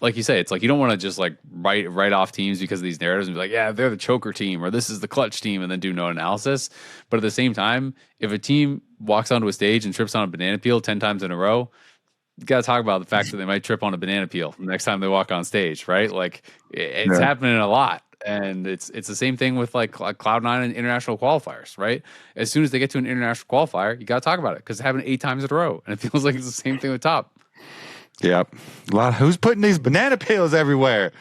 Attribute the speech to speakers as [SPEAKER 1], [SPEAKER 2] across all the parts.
[SPEAKER 1] like you say, it's like you don't want to just like write off teams because of these narratives and be like, yeah, they're the choker team or this is the clutch team, and then do no analysis. But at the same time, if a team walks onto a stage and trips on a banana peel 10 times in a row, you got to talk about the fact that they might trip on a banana peel the next time they walk on stage, right? Like it's happening a lot. And it's the same thing with like Cloud9 and international qualifiers, right? As soon as they get to an international qualifier, you got to talk about it because it happened 8 times in a row. And it feels like it's the same thing with top.
[SPEAKER 2] Yep. Who's putting these banana peels everywhere?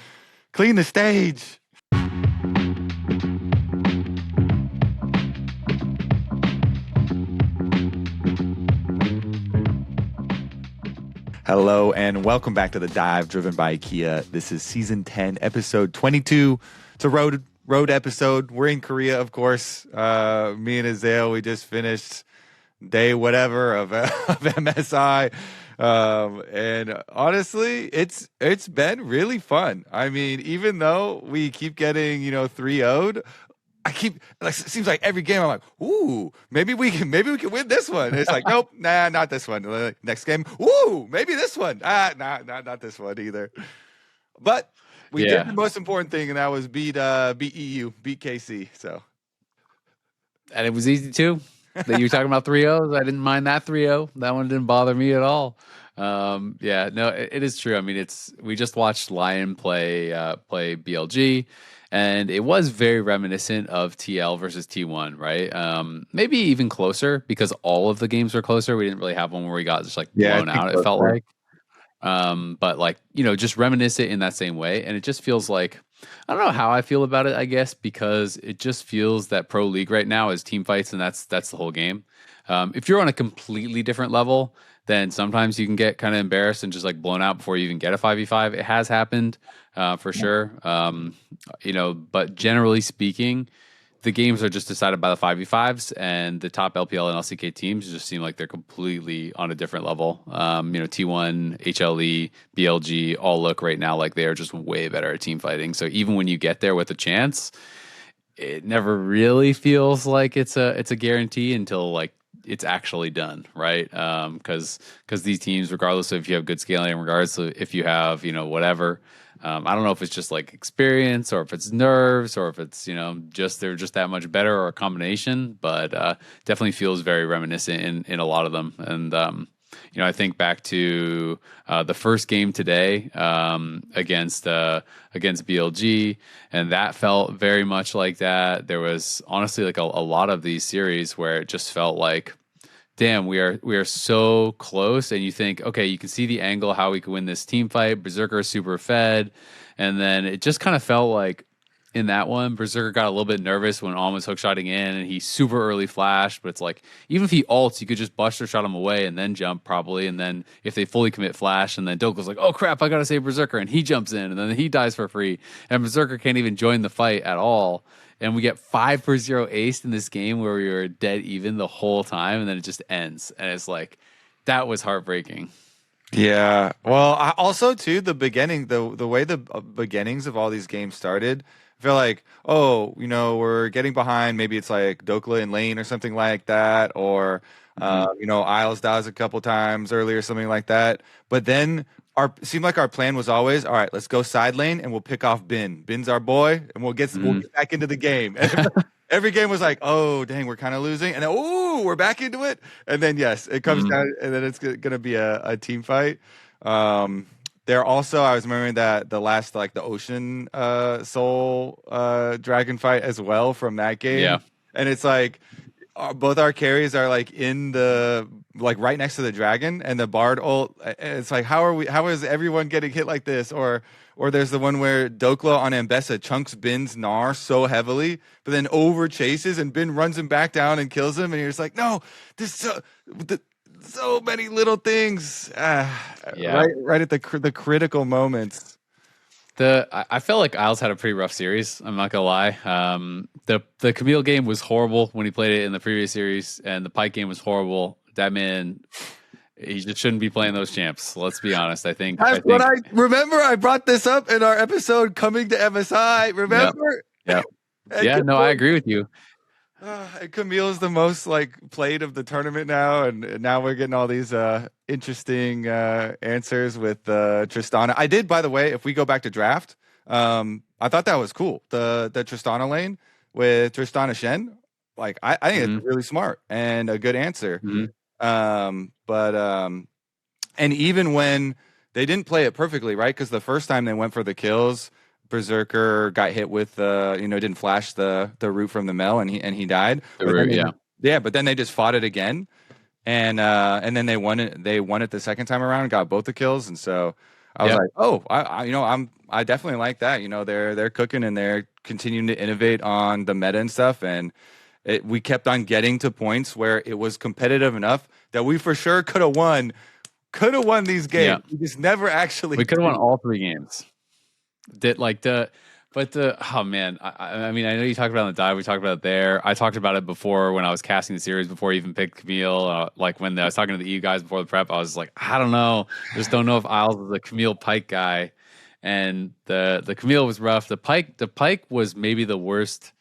[SPEAKER 2] Clean the stage. Hello and welcome back to The Dive, driven by IKEA. This is season 10, episode 22. It's a road episode. We're in Korea, of course. Me and Azael, we just finished day whatever of MSI. And honestly, it's been really fun. I mean, even though we keep getting, 3-0'd, it seems like every game I'm like, ooh, maybe we can win this one. And it's like, nope, nah, not this one. Next game, ooh, maybe this one. Not this one either. But we did the most important thing, and that was beat EU, beat KC. So,
[SPEAKER 1] and it was easy too. That you were talking about 3-0s. I didn't mind that 3-0. That one didn't bother me at all. It is true. I mean, we just watched LYON play BLG, and it was very reminiscent of TL versus T1, right? Maybe even closer because all of the games were closer. We didn't really have one where we got just like blown out. It felt like, but like just reminiscent in that same way, and it just feels like I don't know how I feel about it. I guess because it just feels that Pro League right now is team fights, and that's the whole game. If you're on a completely different level, then sometimes you can get kind of embarrassed and just like blown out before you even get a 5v5. It has happened for sure. But generally speaking, the games are just decided by the 5v5s, and the top LPL and LCK teams just seem like they're completely on a different level. T1, HLE, BLG all look right now like they are just way better at team fighting. So even when you get there with a chance, it never really feels like it's a guarantee until like it's actually done, right? Because these teams, regardless of if you have good scaling, regardless of if you have whatever, I don't know if it's just like experience or if it's nerves or if it's they're just that much better or a combination, but definitely feels very reminiscent in a lot of them. And I think back to the first game today against BLG, and that felt very much like that. There was honestly like a lot of these series where it just felt like, damn, we are so close, and you think, okay, you can see the angle how we could win this team fight. Berserker is super fed, and then it just kind of felt like in that one, Berserker got a little bit nervous when Alm was hookshotting in, and he super early flashed. But it's like, even if he ults, you could just Buster shot him away and then jump probably. And then if they fully commit flash, and then Doko's like, oh crap, I gotta save Berserker, and he jumps in, and then he dies for free, and Berserker can't even join the fight at all. And we get 5-0 aced in this game where we were dead even the whole time, and then it just ends. And it's like, that was heartbreaking.
[SPEAKER 2] Yeah. Well, also too, the beginning, the way the beginnings of all these games started, I feel like, we're getting behind. Maybe it's like Dokla in lane or something like that, or Isles dies a couple times earlier, something like that. But then seemed like our plan was always, all right, let's go side lane and we'll pick off Bin. Bin's our boy, and we'll get back into the game. And every game was like, oh dang, we're kind of losing, and then we're back into it. And then yes, it comes down, and then it's gonna be a team fight. There also, I was remembering that the last the Ocean Soul Dragon fight as well from that game.
[SPEAKER 1] Yeah.
[SPEAKER 2] And it's like both our carries are like in the right next to the dragon, and the Bard ult. It's like, how is everyone getting hit like this? Or there's the one where Dokla on Ambessa chunks Bin's Gnar so heavily, but then over chases, and Bin runs him back down and kills him, and you're just like, no, this so many little things. Right at the critical moments.
[SPEAKER 1] I felt like Isles had a pretty rough series. I'm not gonna lie. The Camille game was horrible when he played it in the previous series, and the Pyke game was horrible. That man, he just shouldn't be playing those champs. Let's be honest. I think
[SPEAKER 2] what I remember. I brought this up in our episode coming to MSI. Remember?
[SPEAKER 1] Yep. Yeah. No, I agree with you.
[SPEAKER 2] Camille's the most like played of the tournament now, and now we're getting all these interesting answers with Tristana. I did, by the way, if we go back to draft, I thought that was cool. The Tristana lane with Tristana Shen, like I think it's really smart and a good answer. But and even when they didn't play it perfectly, right? Because the first time they went for the kills, Berserker got hit with didn't flash the root from the Mel, and he died. But then they just fought it again, and then they won it. They won it the second time around and got both the kills. And so I was like, oh, I definitely like that. You know, they're cooking and they're continuing to innovate on the meta and stuff. And we kept on getting to points where it was competitive enough that we for sure could have won these games. Yeah. We just never actually.
[SPEAKER 1] We could have won all 3 games. Oh man, I mean, I know you talked about it on the dive. We talked about it there. I talked about it before when I was casting the series before I even picked Camille. Like when I was talking to the EU guys before the prep, I was like, I don't know, just don't know if Isles is a Camille Pyke guy. And the Camille was rough. The Pyke was maybe the worst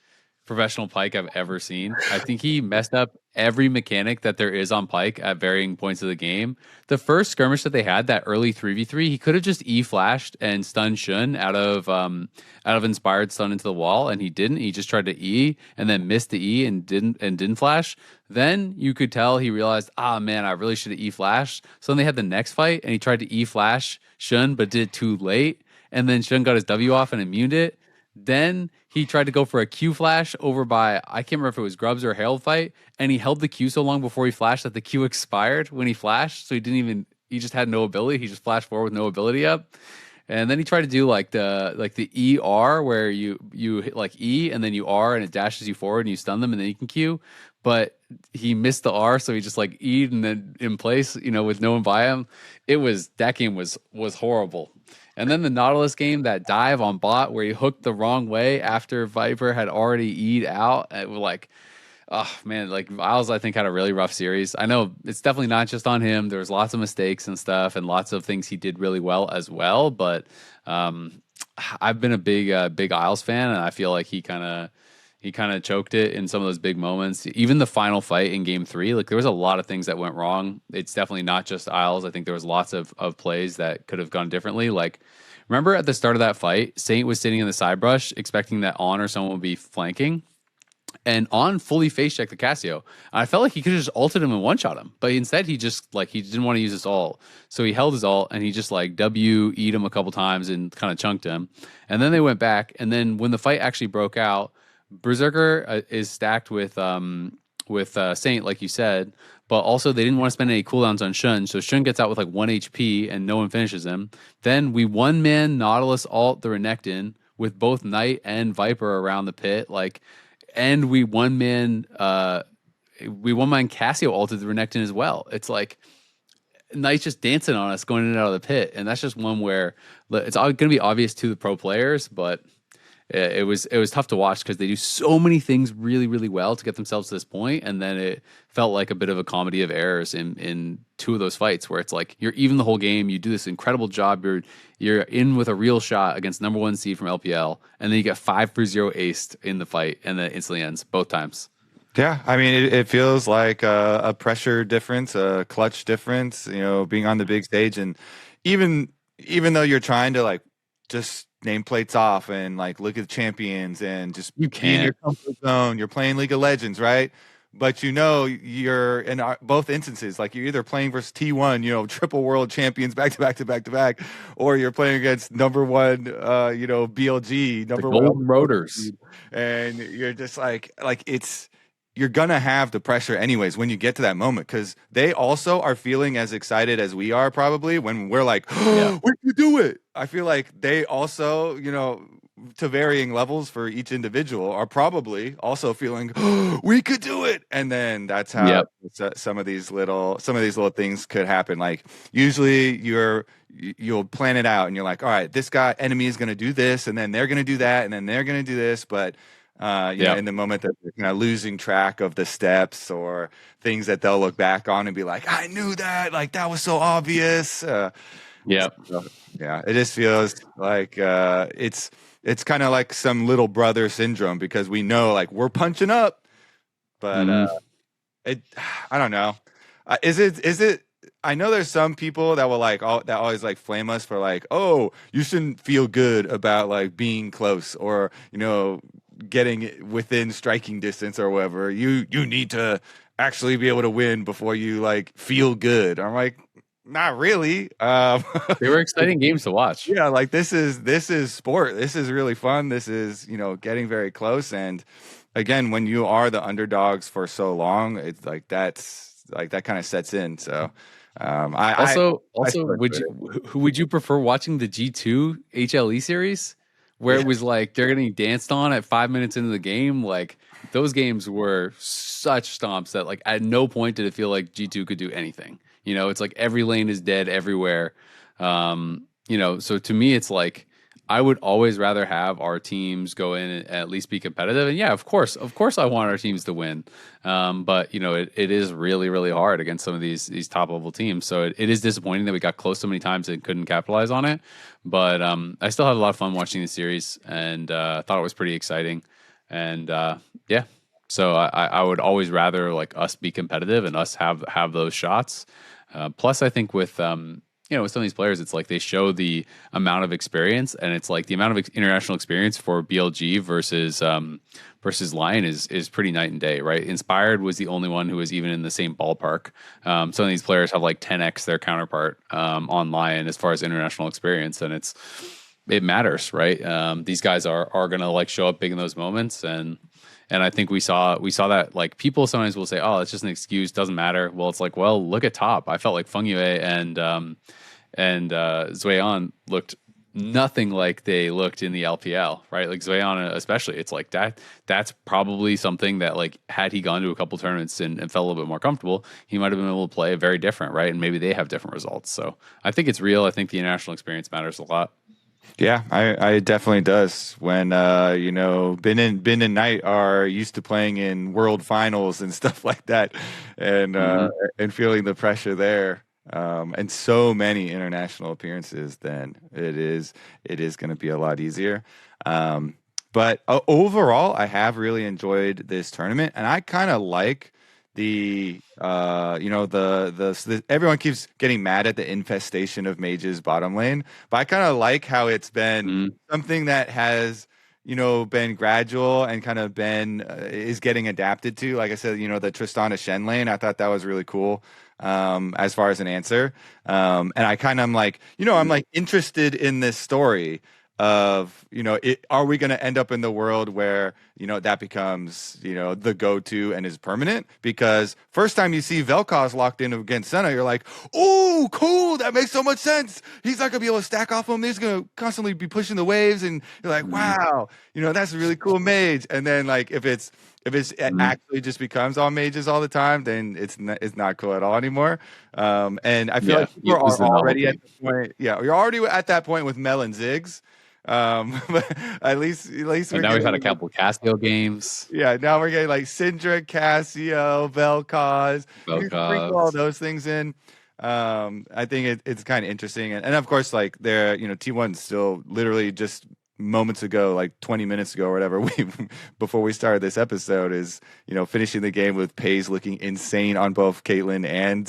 [SPEAKER 1] professional Pyke I've ever seen. I think he messed up every mechanic that there is on Pyke at varying points of the game. The first skirmish that they had, that early 3v3, he could have just E-flashed and stunned Shun out of inspired stun into the wall, and he didn't. He just tried to E and then missed the E and didn't flash. Then you could tell he realized, man, I really should have E-flashed. So then they had the next fight, and he tried to E-flash Shun, but did it too late. And then Shun got his W off and immuned it. Then he tried to go for a Q flash over by, I can't remember if it was Grubs or Harold fight, and he held the Q so long before he flashed that the Q expired when he flashed, so he just had no ability. He just flashed forward with no ability up. And then he tried to do like the ER where you hit like E and then you R and it dashes you forward and you stun them and then you can Q. But he missed the R, so he just like E'd and then in place, with no one by him. That game was horrible. And then the Nautilus game, that dive on bot where he hooked the wrong way after Viper had already E'd out. It was like, oh man, like Isles, I think, had a really rough series. I know it's definitely not just on him. There was lots of mistakes and stuff and lots of things he did really well as well. But I've been a big Isles fan, and I feel like he kind of choked it in some of those big moments. Even the final fight in game 3, like there was a lot of things that went wrong. It's definitely not just Isles. I think there was lots of plays that could have gone differently. Like, remember at the start of that fight, Saint was sitting in the side brush expecting that On or someone would be flanking. And On fully face checked the Cassio. And I felt like he could have just ulted him and one-shot him. But instead he just he didn't want to use his ult. So he held his ult and he just W-E'd him a couple times and kind of chunked him. And then they went back. And then when the fight actually broke out, Berserker is stacked with Saint, like you said, but also they didn't want to spend any cooldowns on Shun, so Shun gets out with 1 HP and no one finishes him. Then we one-man Nautilus ult the Renekton with both Knight and Viper around the pit, and we one-man Cassio ulted the Renekton as well. It's like Knight's just dancing on us going in and out of the pit, and that's just one where it's going to be obvious to the pro players, but it was tough to watch because they do so many things really, really well to get themselves to this point, and then it felt like a bit of a comedy of errors in 2 of those fights where it's like you're even the whole game, you do this incredible job, you're in with a real shot against number 1 seed from LPL, and then you get 5-0 aced in the fight, and then it instantly ends both times.
[SPEAKER 2] Yeah, I mean, it feels like a pressure difference, a clutch difference, being on the big stage, and even though you're trying to just nameplates off and look at the champions and just be in your comfort zone. You're playing League of Legends, right? But you're in both instances, you're either playing versus T1, triple world champions back to back, or you're playing against number 1, BLG, number 1
[SPEAKER 1] Golden Rotors,
[SPEAKER 2] and you're just you're gonna have the pressure anyways when you get to that moment, because they also are feeling as excited as we are probably when we're we can do it. I feel like they also, to varying levels for each individual, are probably also feeling we could do it. And then that's how some of these little things could happen. Usually you'll plan it out and you're like, all right, this enemy is gonna do this, and then they're gonna do that, and then they're gonna do this, but in the moment that they're losing track of the steps or things that they'll look back on and be like, I knew that, that was so obvious. It just feels like it's kind of like some little brother syndrome, because we know we're punching up, but it I don't know. Is it I know there's some people that will like that always like flame us for like, oh, you shouldn't feel good about like being close or getting within striking distance or whatever. You need to actually be able to win before you like feel good. I'm like, not really.
[SPEAKER 1] They were exciting games to watch.
[SPEAKER 2] Yeah, like this is sport. This is really fun. This is, getting very close. And again, when you are the underdogs for so long, it's like that's like that kind of sets in. So I
[SPEAKER 1] Also,
[SPEAKER 2] still
[SPEAKER 1] would
[SPEAKER 2] enjoyed it.
[SPEAKER 1] you would you prefer watching the G2 HLE series where
[SPEAKER 2] Yeah.
[SPEAKER 1] it was like they're getting danced on at 5 minutes into the game? Like those games were such stomps that like at no point did it feel like G2 could do anything. It's like every lane is dead everywhere. So to me, it's like I would always rather have our teams go in and at least be competitive. And yeah, of course, I want our teams to win. But it is really, really hard against some of these top level teams. So it is disappointing that we got close so many times and couldn't capitalize on it. But I still had a lot of fun watching the series and thought it was pretty exciting. And yeah, so I would always rather like us be competitive and us have those shots. Plus, I think with with some of these players, it's like they show the amount of experience, and it's like the amount of international experience for BLG versus LYON is pretty night and day, right? Inspired was the only one who was even in the same ballpark. Some of these players have like 10x their counterpart on LYON as far as international experience, and it matters, right? These guys are gonna like show up big in those moments, and I think we saw that like people sometimes will say, "Oh, it's just an excuse, doesn't matter." Well, it's like, well, look at top. I felt like Fengyue and Zueon looked nothing like they looked in the LPL, right? Like Zueon especially, it's like that's probably something that like had he gone to a couple tournaments and felt a little bit more comfortable, he might have been able to play very different, right? And maybe they have different results. So I think it's real. I think the international experience matters a lot.
[SPEAKER 2] Yeah, I definitely does. When Ben and Knight are used to playing in world finals and stuff like that, and feeling the pressure there, and so many international appearances, then it is going to be a lot easier. But overall, I have really enjoyed this tournament, and I kind of like the everyone keeps getting mad at the infestation of mages bottom lane, but I kind of like how it's been something that has been gradual and kind of been is getting adapted to. Like I said, the Tristana Shen lane, I thought that was really cool as far as an answer. And I kind of am like, I'm like interested in this story of are we going to end up in the world where that becomes the go-to and is permanent? Because first time you see Vel'Koz locked in against Senna, you're like, oh, cool, that makes so much sense. He's not gonna be able to stack off him. He's gonna constantly be pushing the waves, and you're like, wow, that's a really cool mage. And then like if it's it actually just becomes all mages all the time, then it's not cool at all anymore. And I feel like people are already at the point. Yeah, you're already at that point with Mel and Ziggs. But at least
[SPEAKER 1] But now we've had a couple Casio games.
[SPEAKER 2] Yeah, now we're getting like Syndra, Casio, Vel'Koz. You sprinkle all those things in. I think it's kind of interesting, and of course, like they're T1 still literally just moments ago, like 20 minutes ago or whatever, before we started this episode, is finishing the game with Pays looking insane on both Caitlyn and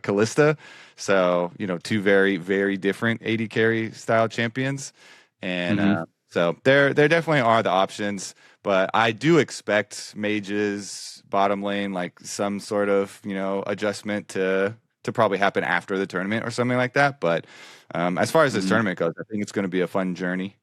[SPEAKER 2] Kalista. So two very, very different AD carry style champions, and so there definitely are the options. But I do expect mages bottom lane like some sort of adjustment to probably happen after the tournament or something like that. But as far as this tournament goes, I think it's going to be a fun journey.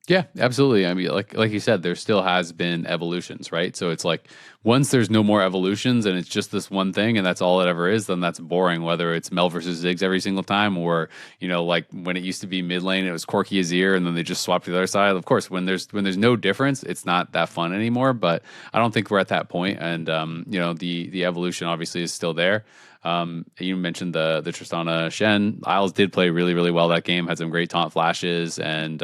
[SPEAKER 1] Yeah, absolutely. I mean, like you said, there still has been evolutions, right? So it's like once there's no more evolutions and it's just this one thing and that's all it ever is, then that's boring. Whether it's Mel versus Ziggs every single time, or like when it used to be mid lane, it was Corki Azir, and then they just swapped to the other side. Of course, when there's no difference, it's not that fun anymore. But I don't think we're at that point, and the evolution obviously is still there. You mentioned the Tristana Shen. Isles did play really, really well that game, had some great taunt flashes, and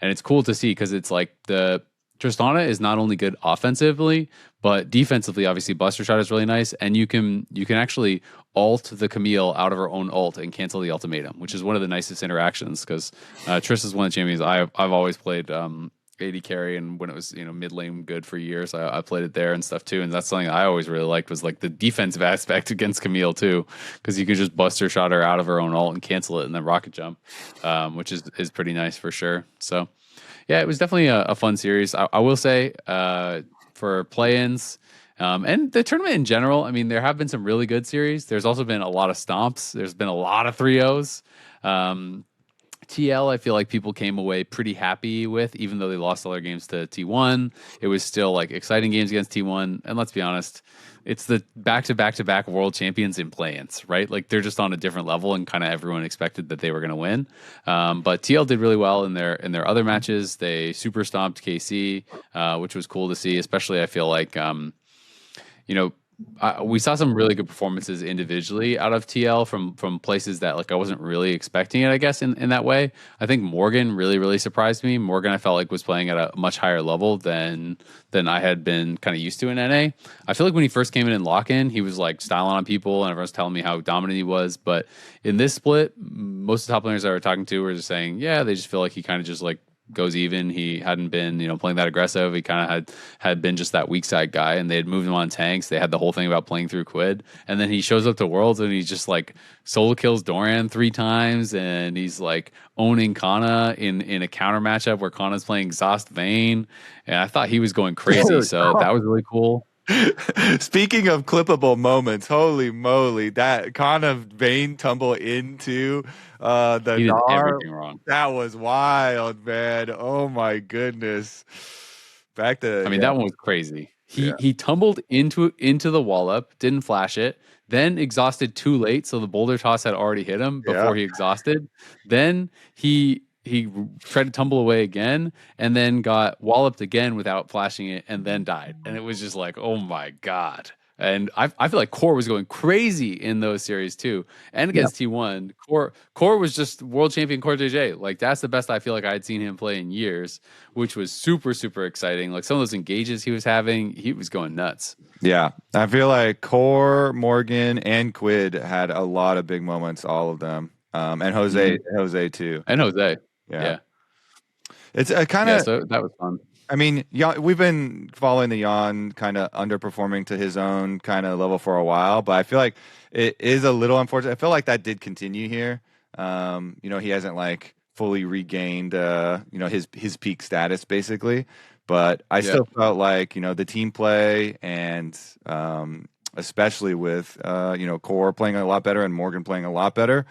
[SPEAKER 1] it's cool to see because it's like the Tristana is not only good offensively, but defensively, obviously Buster Shot is really nice, and you can actually ult the Camille out of her own ult and cancel the ultimatum, which is one of the nicest interactions because Triss is one of the champions I've always played AD carry, and when it was mid lane good for years, I played it there and stuff too. And that's something I always really liked was like the defensive aspect against Camille too, because you could just buster shot her out of her own ult and cancel it and then rocket jump, which is pretty nice for sure. So yeah, it was definitely a fun series. I will say for play-ins. And the tournament in general, I mean, there have been some really good series. There's also been a lot of stomps. There's been a lot of 3-0s. TL, I feel like people came away pretty happy with, even though they lost all their games to T1. It was still like exciting games against T1. And let's be honest, it's the back-to-back-to-back world champions in play-ins, right? Like they're just on a different level, and kind of everyone expected that they were going to win. But TL did really well in their other matches. They super stomped KC, which was cool to see. Especially, I feel like we saw some really good performances individually out of TL from places that like I wasn't really expecting it, I guess, in that way. I think Morgan really surprised me. Morgan, I felt like was playing at a much higher level than I had been kind of used to in NA. I feel like when he first came in lock-in, he was like styling on people and everyone's telling me how dominant he was. But in this split, most of the top players I were talking to were just saying, yeah, they just feel like he kind of just like goes even. He hadn't been, playing that aggressive. He kind of had been just that weak side guy, and they had moved him on tanks. They had the whole thing about playing through Quid, and then he shows up to Worlds and he's just like solo kills Doran 3 times, and he's like owning Kana in a counter matchup where Kana's playing Exhaust Vayne, and I thought he was going crazy. So that was really cool.
[SPEAKER 2] Speaking of clippable moments, holy moly, that kind of Vayne tumble into the
[SPEAKER 1] he did
[SPEAKER 2] Gnar,
[SPEAKER 1] everything wrong.
[SPEAKER 2] That was wild, man. Oh my goodness. That
[SPEAKER 1] one was crazy. He tumbled into the wall up, didn't flash it, then exhausted too late, so the boulder toss had already hit him before he exhausted. Then he tried to tumble away again, and then got walloped again without flashing it, and then died. And it was just like, oh my god. And I feel like Core was going crazy in those series too, and against T1. Core was just world champion Core JJ. Like that's the best I feel like I had seen him play in years, which was super exciting. Like some of those engages he was having, he was going nuts.
[SPEAKER 2] Yeah, I feel like Core, Morgan, and Quid had a lot of big moments, all of them, and Jose too,
[SPEAKER 1] and Jose.
[SPEAKER 2] Yeah. It's a kind of
[SPEAKER 1] so that was fun.
[SPEAKER 2] I mean, we've been following the LYON kind of underperforming to his own kind of level for a while, but I feel like it is a little unfortunate. I feel like that did continue here. He hasn't like fully regained, his peak status basically, but I still felt like, the team play and especially with, Core playing a lot better and Morgan playing a lot better.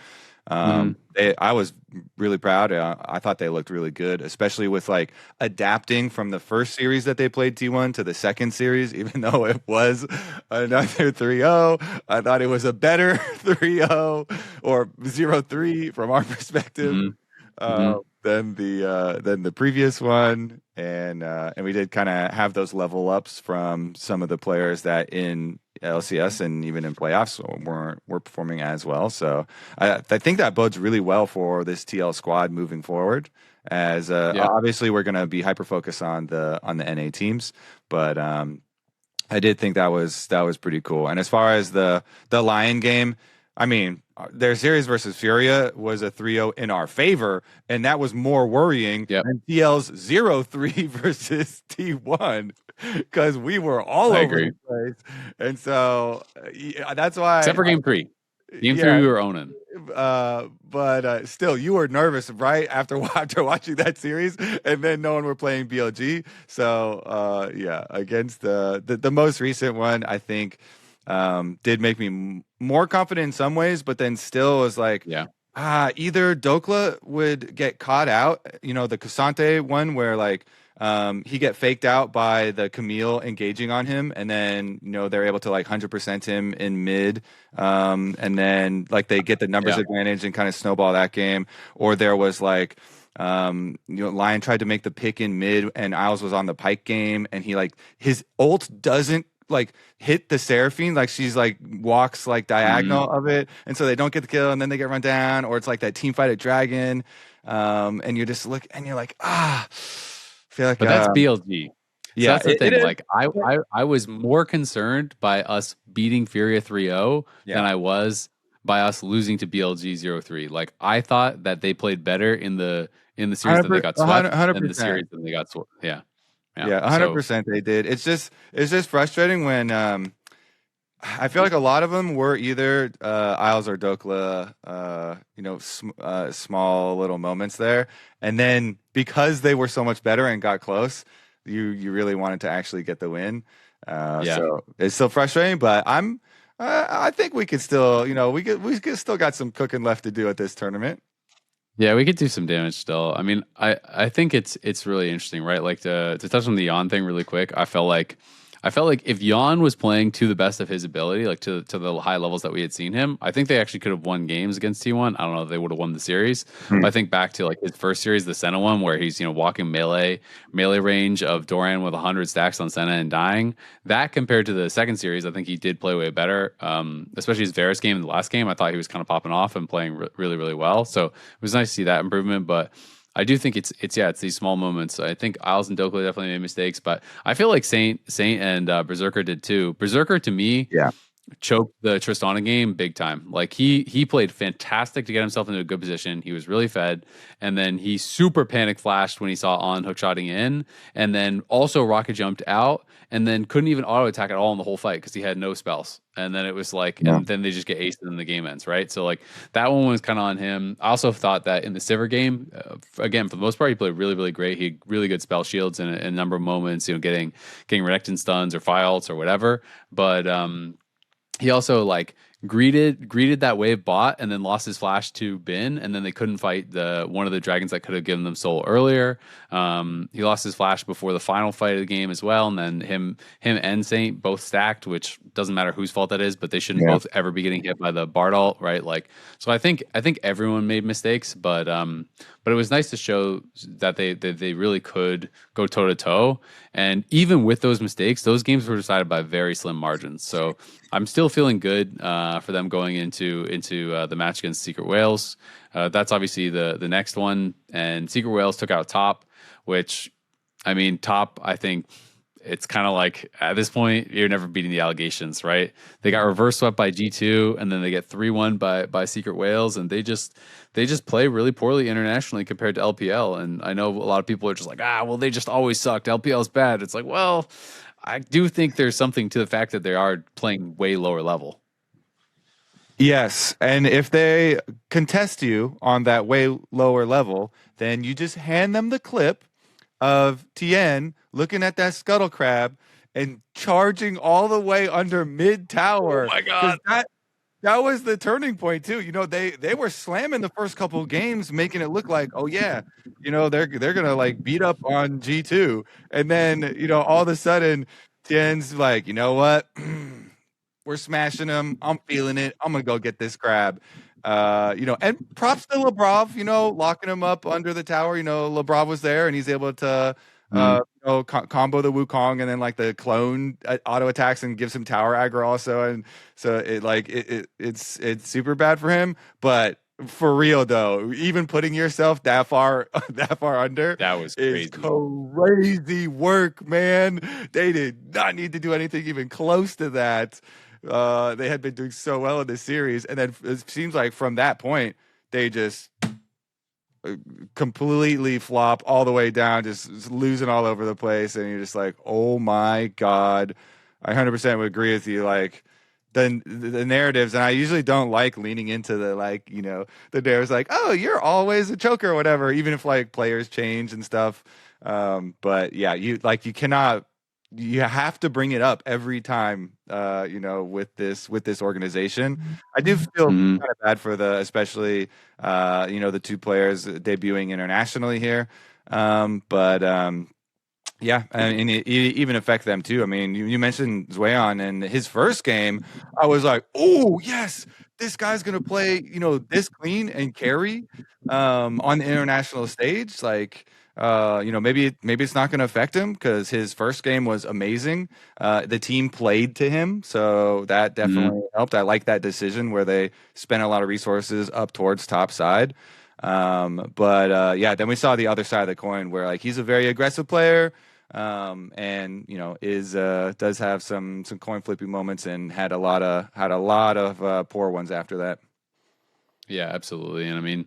[SPEAKER 2] I was really proud. I thought they looked really good, especially with like adapting from the first series that they played T1 to the second series, even though it was another 3-0. I thought it was a better 3-0 or 0-3 from our perspective than the previous one. And we did kind of have those level ups from some of the players that in LCS and even in playoffs were performing as well. So I think that bodes really well for this TL squad moving forward. As obviously we're going to be hyper focused on the NA teams, but I did think that was pretty cool. And as far as the LYON game, I mean, their series versus Furia was a 3-0 in our favor, and that was more worrying than TL's 0-3 versus T1 because we were all over the place. And so that's why.
[SPEAKER 1] Except for game 3. Game 3 we were owning.
[SPEAKER 2] But still, you were nervous, right? After watching that series, and then knowing we're playing BLG. So against the most recent one, I think did make me more confident in some ways, but then still was like, either Dokla would get caught out, the Cassante one where like he get faked out by the Camille engaging on him, and then they're able to like 100% him in mid, and then like they get the numbers advantage and kind of snowball that game. Or there was like LYON tried to make the pick in mid, and Isles was on the Pyke game, and he like his ult doesn't like hit the Seraphine, like she's like walks like diagonal of it, and so they don't get the kill, and then they get run down. Or it's like that team fight at Dragon, and you just look and you're like, feel like,
[SPEAKER 1] but that's BLG. So that's the thing.
[SPEAKER 2] Is.
[SPEAKER 1] Like I was more concerned by us beating Furia 3-0 than I was by us losing to BLG 0-3. Like I thought that they played better in the series that they got swept than the
[SPEAKER 2] 100%.
[SPEAKER 1] series that they got swept. Yeah. Yeah.
[SPEAKER 2] Yeah,
[SPEAKER 1] So
[SPEAKER 2] 100% they did. It's just frustrating when I feel like a lot of them were either Isles or Dokla, small little moments there, and then because they were so much better and got close, you really wanted to actually get the win.
[SPEAKER 1] yeah.
[SPEAKER 2] So it's still frustrating, but I think we could still, we could still got some cooking left to do at this tournament.
[SPEAKER 1] Yeah, we could do some damage still. I mean, I think it's really interesting, right? Like to touch on the Yon thing really quick, I felt like if Yon was playing to the best of his ability, like to the high levels that we had seen him, I think they actually could have won games against T1. I don't know if they would have won the series. But I think back to like his first series, the Senna one, where he's walking melee range of Doran with 100 stacks on Senna and dying. That compared to the second series, I think he did play way better. Especially his Varus game in the last game, I thought he was kind of popping off and playing really really well. So it was nice to see that improvement, but. I do think it's these small moments. I think Isles and Dokla definitely made mistakes, but I feel like Saint and Berserker did too. Berserker to me,
[SPEAKER 2] Yeah.
[SPEAKER 1] choked the Tristana game big time. Like he played fantastic to get himself into a good position. He was really fed, and then he super panic flashed when he saw on hookshotting in, and then also rocket jumped out, and then couldn't even auto attack at all in the whole fight because he had no spells. And then it was like, and then they just get aced and the game ends, right? So like that one was kind of on him. I also thought that in the Sivir game, again for the most part, he played really really great. He had really good spell shields in a number of moments, getting Renekton stuns or fire ults or whatever, but he also like greeted that wave bot and then lost his flash to Bin, and then they couldn't fight the one of the dragons that could have given them soul earlier. He lost his flash before the final fight of the game as well, and then him and Saint both stacked, which doesn't matter whose fault that is, but they shouldn't both ever be getting hit by the Bard ult, right? Like, so I think everyone made mistakes, but it was nice to show that they really could go toe to toe, and even with those mistakes, those games were decided by very slim margins. So I'm still feeling good for them going into the match against Secret Whales. That's obviously the next one, and Secret Whales took out Top, which, I mean, Top, I think it's kind of like at this point you're never beating the allegations, right? They got reverse swept by G2, and then they get 3-1 by Secret Whales, and they just play really poorly internationally compared to LPL. And I know a lot of people are just like, well, they just always sucked. LPL is bad. It's like, well, I do think there's something to the fact that they are playing way lower level.
[SPEAKER 2] Yes, and if they contest you on that way lower level, then you just hand them the clip of Tien looking at that scuttle crab and charging all the way under mid tower.
[SPEAKER 1] Oh my god.
[SPEAKER 2] That was the turning point too. They were slamming the first couple of games, making it look like, oh yeah, they're gonna like beat up on G2. And then, all of a sudden Tien's like, you know what? We're smashing them. I'm feeling it. I'm gonna go get this crab. And props to Lebrov, locking him up under the tower. Lebrov was there and he's able to combo the Wukong and then like the clone auto attacks and gives him tower aggro also. And so it's super bad for him. But for real though, even putting yourself that far under,
[SPEAKER 1] that was
[SPEAKER 2] crazy work, man. They did not need to do anything even close to that. They had been doing so well in this series, and then it seems like from that point they just completely flop all the way down, just losing all over the place, and you're just like, oh my god. I 100% would agree with you. Like the narratives, and I usually don't like leaning into the the narratives like, oh, you're always a choker or whatever, even if like players change and stuff. But yeah, you cannot. You have to bring it up every time, with this organization. I do feel kind of bad for especially the two players debuting internationally here. Yeah, and it even affect them too. I mean, you mentioned Zweon and his first game. I was like, oh yes, this guy's gonna play, this clean and carry on the international stage. Like, maybe it's not gonna affect him because his first game was amazing. The team played to him, so that definitely helped. I like that decision where they spent a lot of resources up towards top side. Then we saw the other side of the coin where like he's a very aggressive player, and does have some coin flipping moments and had a lot of poor ones after that.
[SPEAKER 1] Yeah, absolutely. And I mean,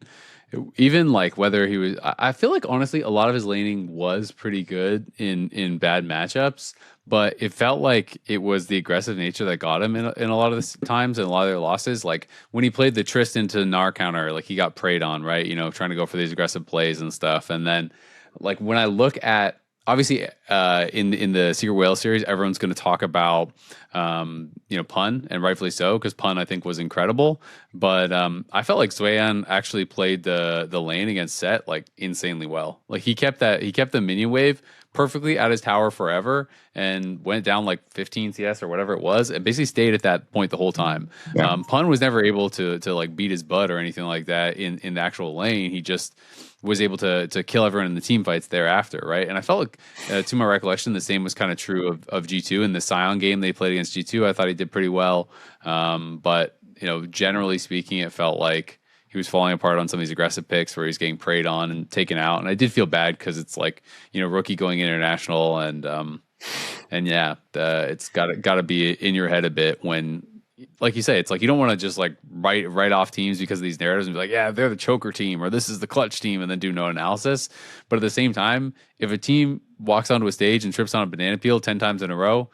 [SPEAKER 1] even like whether he was, I feel like honestly, a lot of his laning was pretty good in bad matchups, but it felt like it was the aggressive nature that got him in a lot of the times and a lot of their losses. Like when he played the Tristan to Gnar counter, like he got preyed on, right? You know, trying to go for these aggressive plays and stuff. And then like when I look at obviously in the Secret Whale series, everyone's going to talk about you know, Pun, and rightfully so, because Pun I think was incredible. But I felt like Swayan actually played the lane against Set like insanely well. Like he kept the minion wave perfectly at his tower forever and went down like 15 CS or whatever it was, and basically stayed at that point the whole time.
[SPEAKER 2] Yeah.
[SPEAKER 1] Pun was never able to like beat his butt or anything like that in the actual lane. He just was able to kill everyone in the team fights thereafter, right? And I felt like, to my recollection, the same was kind of true of G2 in the Scion game they played against G2. I thought he did pretty well, but you know, generally speaking, it felt like he was falling apart on some of these aggressive picks where he's getting preyed on and taken out. And I did feel bad because it's like, you know, rookie going international, and yeah, it's got to be in your head a bit when, like you say, it's like you don't want to just like write off teams because of these narratives and be like, yeah, they're the choker team or this is the clutch team, and then do no analysis. But at the same time, if a team walks onto a stage and trips on a banana peel 10 times in a row,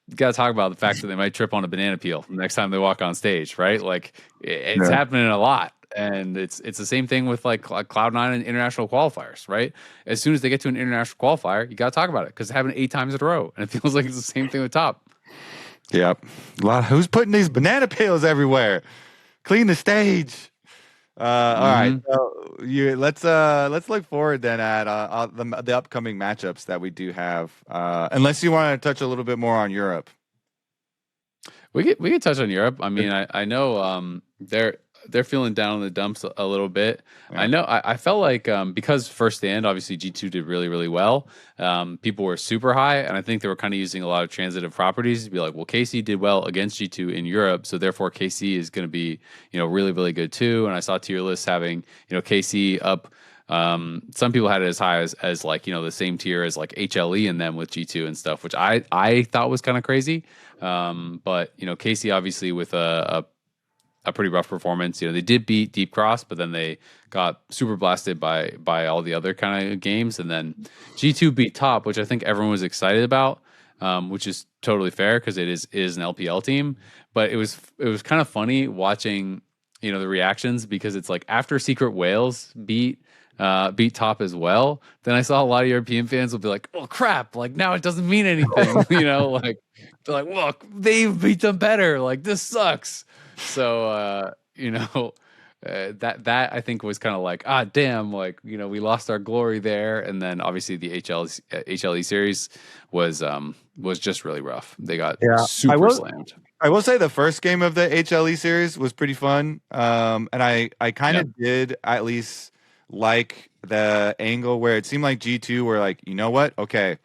[SPEAKER 1] you got to talk about the fact that they might trip on a banana peel the next time they walk on stage, right? Like it's happening a lot. And it's the same thing with like Cloud9 and international qualifiers, right? As soon as they get to an international qualifier, you got to talk about it because it happened 8 times in a row. And it feels like it's the same thing with top.
[SPEAKER 2] Yep. Who's putting these banana peels everywhere? Clean the stage. All right. So let's look forward then at the upcoming matchups that we do have. Unless you want to touch a little bit more on Europe.
[SPEAKER 1] We could touch on Europe. I mean, I know they're feeling down in the dumps a little bit.
[SPEAKER 2] Yeah.
[SPEAKER 1] I know I felt like because first stand, obviously G2 did really, really well. People were super high, and I think they were kind of using a lot of transitive properties to be like, well, KC did well against G2 in Europe, so therefore KC is going to be, you know, really, really good too. And I saw tier lists having, you know, KC up. Some people had it as high as like, you know, the same tier as like HLE and them with G2 and stuff, which I thought was kind of crazy. But you know, KC obviously with a pretty rough performance. You know, they did beat Deep Cross, but then they got super blasted by all the other kind of games. And then G2 beat Top, which I think everyone was excited about, which is totally fair because it is an LPL team. But it was kind of funny watching, you know, the reactions, because it's like after Secret Whales beat Top as well, then I saw a lot of European fans will be like, oh crap, like now it doesn't mean anything. You know, like they're like, look, they beat them better, like this sucks. So you know, that I think was kind of like, ah damn, like, you know, we lost our glory there. And then obviously the HLE series was just really rough. They got super slammed.
[SPEAKER 2] I will say the first game of the HLE series was pretty fun. And I kind of did at least like the angle where it seemed like G2 were like, you know what? Okay,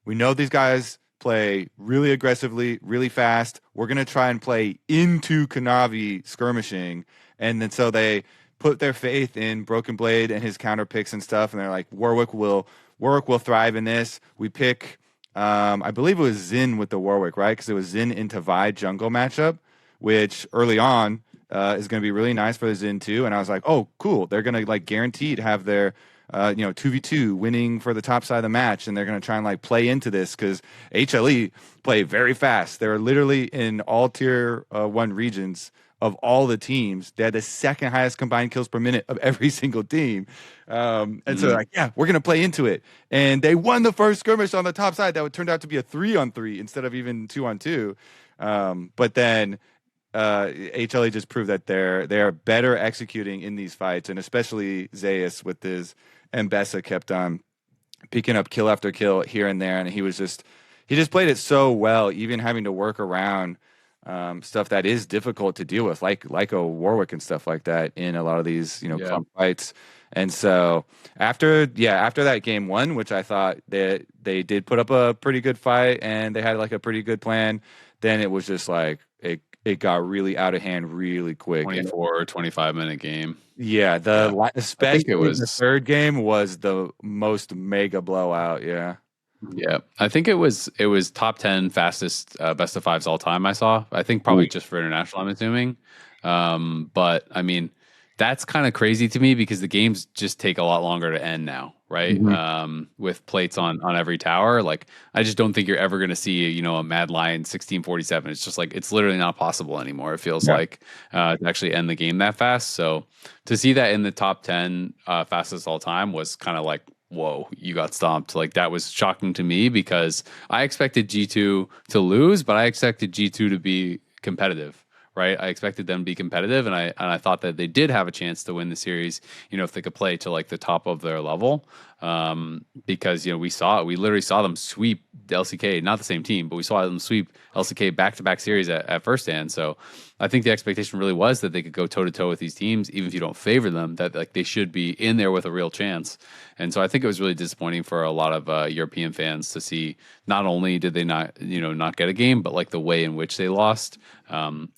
[SPEAKER 2] we know these guys play really aggressively, really fast. We're going to try and play into Kanavi skirmishing. And then so they put their faith in Broken Blade and his counter picks and stuff. And they're like, Warwick will thrive in this. We pick, I believe it was Xin with the Warwick, right? Because it was Xin into Vi jungle matchup, which early on is going to be really nice for the Xin too. And I was like, oh, cool. They're going to like guaranteed have their 2v2 winning for the top side of the match, and they're going to try and like play into this because HLE play very fast. They're literally in all tier 1 regions of all the teams. They had the second highest combined kills per minute of every single team. So they're like, yeah, we're going to play into it. And they won the first skirmish on the top side that would turn out to be a 3-on-3 instead of even 2-on-2. But then HLE just proved that they are better executing in these fights, and especially Zeus with his Mbessa kept on picking up kill after kill here and there, and he just played it so well, even having to work around stuff that is difficult to deal with, like a Warwick and stuff like that in a lot of these clump fights. And so after that game 1, which I thought that they did put up a pretty good fight and they had like a pretty good plan, then it was just like it got really out of hand really quick.
[SPEAKER 1] 24 or 25 minute game.
[SPEAKER 2] Yeah, especially the third game was the most mega blowout. Yeah.
[SPEAKER 1] I think it was top 10 fastest best of 5s all time I saw. I think probably just for international, I'm assuming. But I mean, that's kind of crazy to me because the games just take a lot longer to end now, right? With plates on every tower. Like, I just don't think you're ever going to see, a Mad Lion 1647. It's just like, it's literally not possible anymore. It feels like to actually end the game that fast. So to see that in the top 10 fastest all time was kind of like, whoa, you got stomped. Like, that was shocking to me because I expected G2 to lose, but I expected G2 to be competitive. Right, I expected them to be competitive, and I thought that they did have a chance to win the series. If they could play to like the top of their level, because we literally saw them sweep the LCK, not the same team, but we saw them sweep LCK back-to-back series at first hand. So I think the expectation really was that they could go toe-to-toe with these teams, even if you don't favor them, that like they should be in there with a real chance. And so I think it was really disappointing for a lot of European fans to see not only did they not get a game, but like the way in which they lost,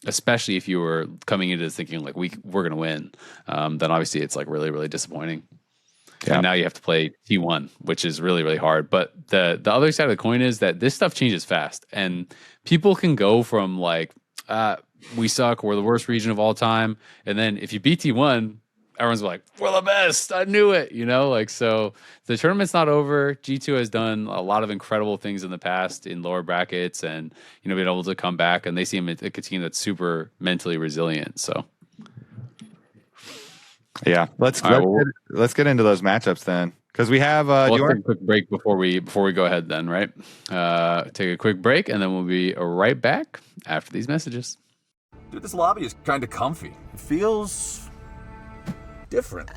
[SPEAKER 1] especially if you were coming into this thinking like we're going to win, then obviously it's like really, really disappointing. Yeah. And now you have to play T1, which is really, really hard. But the other side of the coin is that this stuff changes fast, and people can go from like, we suck, we're the worst region of all time, and then if you beat T1, everyone's like, we're the best, I knew it, so the tournament's not over. G2 has done a lot of incredible things in the past in lower brackets, and been able to come back, and they seem like a team that's super mentally resilient. So yeah, let's get into those matchups then, because we have let's take a quick break before we go ahead then, right? Take a quick break, and then we'll be right back after these messages.
[SPEAKER 3] Dude, this lobby is kind of comfy. It feels different.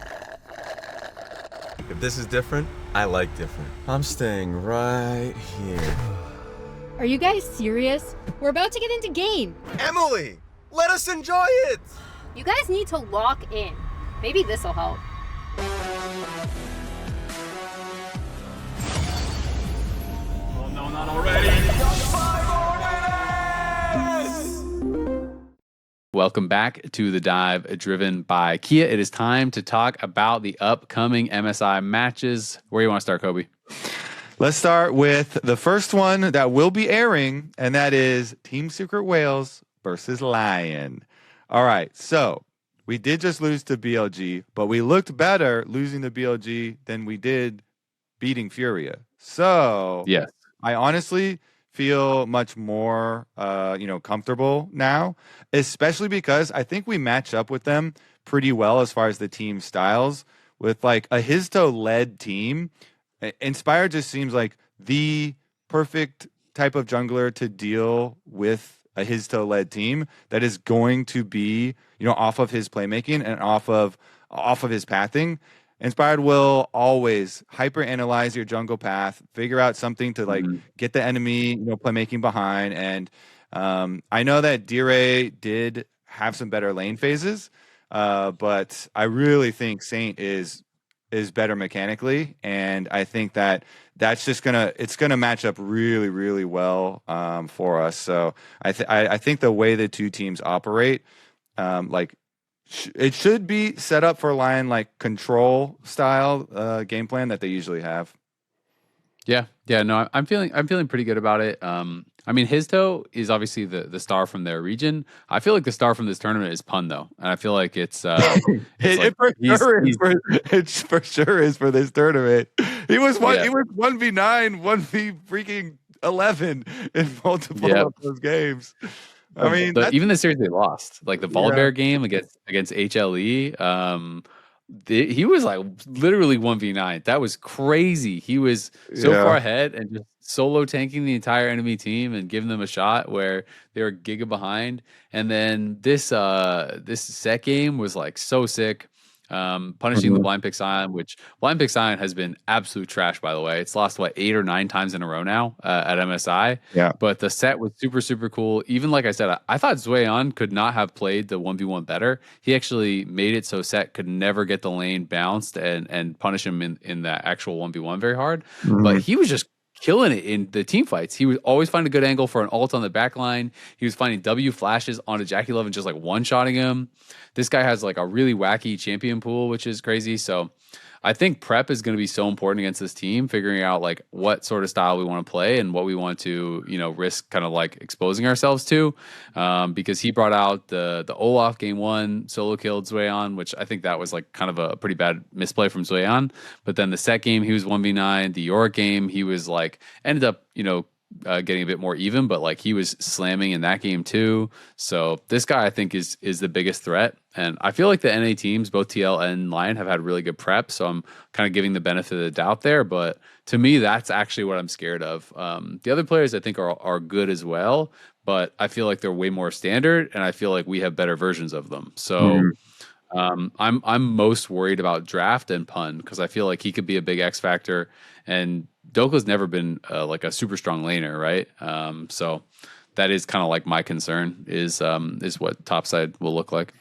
[SPEAKER 4] If this is different, I like different. I'm staying right here.
[SPEAKER 5] Are you guys serious? We're about to get into game.
[SPEAKER 4] Emily, let us enjoy it.
[SPEAKER 5] You guys need to lock in. Maybe this'll help.
[SPEAKER 3] Oh no, not already.
[SPEAKER 1] Welcome back to The Dive, driven by Kia. It is time to talk about the upcoming MSI matches. Where do you want to start, Kobe?
[SPEAKER 2] Let's start with the first one that will be airing, and that is Team Secret Whales versus LYON. All right, so we did just lose to BLG, but we looked better losing to BLG than we did beating Furia. So
[SPEAKER 1] yes,
[SPEAKER 2] I honestly feel much more, comfortable now, especially because I think we match up with them pretty well as far as the team styles. With like a Histo-led team, Inspire just seems like the perfect type of jungler to deal with a Histo-led team that is going to be, off of his playmaking and off of his pathing. Inspired will always hyper analyze your jungle path, figure out something to like get the enemy, playmaking behind. And I know that D-Ray did have some better lane phases, but I really think Saint is better mechanically, and I think that's just gonna match up really, really well for us. So I think the way the two teams operate, it should be set up for LYON like control style game plan that they usually have.
[SPEAKER 1] Yeah, no, I'm feeling pretty good about it. I mean, Histo is obviously the star from their region. I feel like the star from this tournament is Pun, though, and I feel like it for sure is for this tournament.
[SPEAKER 2] He was 1v9, 1v freaking 11 in multiple of those games. I mean,
[SPEAKER 1] even the series they lost, like the Volibear game against HLE, he was like literally 1v9. That was crazy. He was so far ahead and just solo tanking the entire enemy team and giving them a shot where they were giga behind. And then this set game was like so sick. Punishing the Blind Pick Scion, which Blind Pick Scion has been absolute trash, by the way. It's lost 8 or 9 times in a row now at MSI.
[SPEAKER 2] Yeah, but
[SPEAKER 1] the set was super, super cool. Even like I said, I thought Zueon could not have played the 1v1 better. He actually made it so Set could never get the lane bounced and punish him in that actual 1v1 very hard. But he was just killing it in the team fights. He would always find a good angle for an ult on the back line. He was finding W flashes onto Jackie Love and just like one-shotting him. This guy has like a really wacky champion pool, which is crazy. So I think prep is going to be so important against this team, figuring out like what sort of style we want to play and what we want to, risk kind of like exposing ourselves to. Because he brought out the Olaf game 1 solo killed Zweon, which I think that was like kind of a pretty bad misplay from Zweon. But then the set game, he was 1v9. The York game, he was like, ended up, getting a bit more even, but like he was slamming in that game too. So this guy I think is the biggest threat, and I feel like the NA teams, both TL and LYON, have had really good prep. So I'm kind of giving the benefit of the doubt there. But to me, that's actually what I'm scared of. The other players I think are good as well, but I feel like they're way more standard, and I feel like we have better versions of them. So. I'm most worried about Draft and Pun because I feel like he could be a big X factor, and Doka's never been like a super strong laner, right? So that is kind of like my concern is what topside will look like.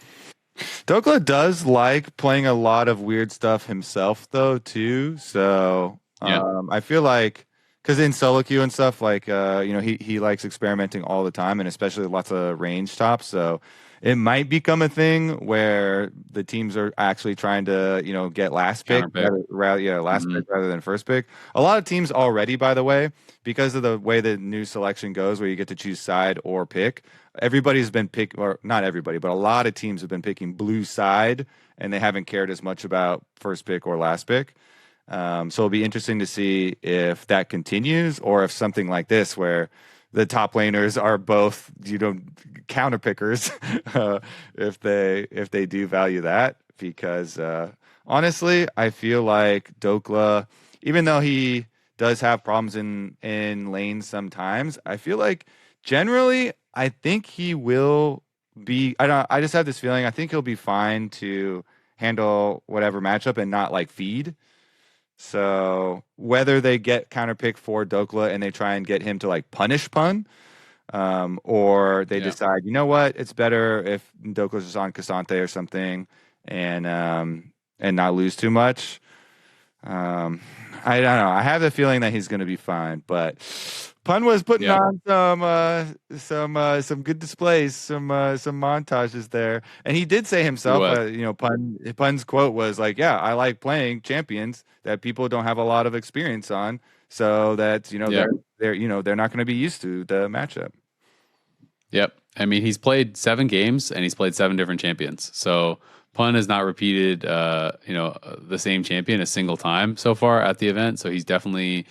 [SPEAKER 2] Dokla does like playing a lot of weird stuff himself, though, too. So I feel like because in solo queue and stuff, like he likes experimenting all the time, and especially lots of range tops. So it might become a thing where the teams are actually trying to, get last pick, pick rather than first pick. A lot of teams already, by the way, because of the way the new selection goes, where you get to choose side or pick. Everybody's been or not everybody, but a lot of teams have been picking blue side, and they haven't cared as much about first pick or last pick. So it'll be interesting to see if that continues, or if something like this, where the top laners are both, counter pickers, if they do value that, because honestly, I feel like Dokla, even though he does have problems in lanes sometimes, I feel like generally, I think he will be. I just have this feeling. I think he'll be fine to handle whatever matchup and not like feed. So whether they get counterpick for Dokla and they try and get him to like punish Pun, or they decide, you know what, it's better if Dokla's just on Cassante or something and not lose too much. I don't know. I have the feeling that he's going to be fine, but Pun was putting on some good displays, some montages there, and he did say himself, Pun's quote was like, "Yeah, I like playing champions that people don't have a lot of experience on, so that they're not going to be used to the matchup."
[SPEAKER 1] Yep, I mean he's played 7 games and he's played 7 different champions, so Pun has not repeated the same champion a single time so far at the event, so he's definitely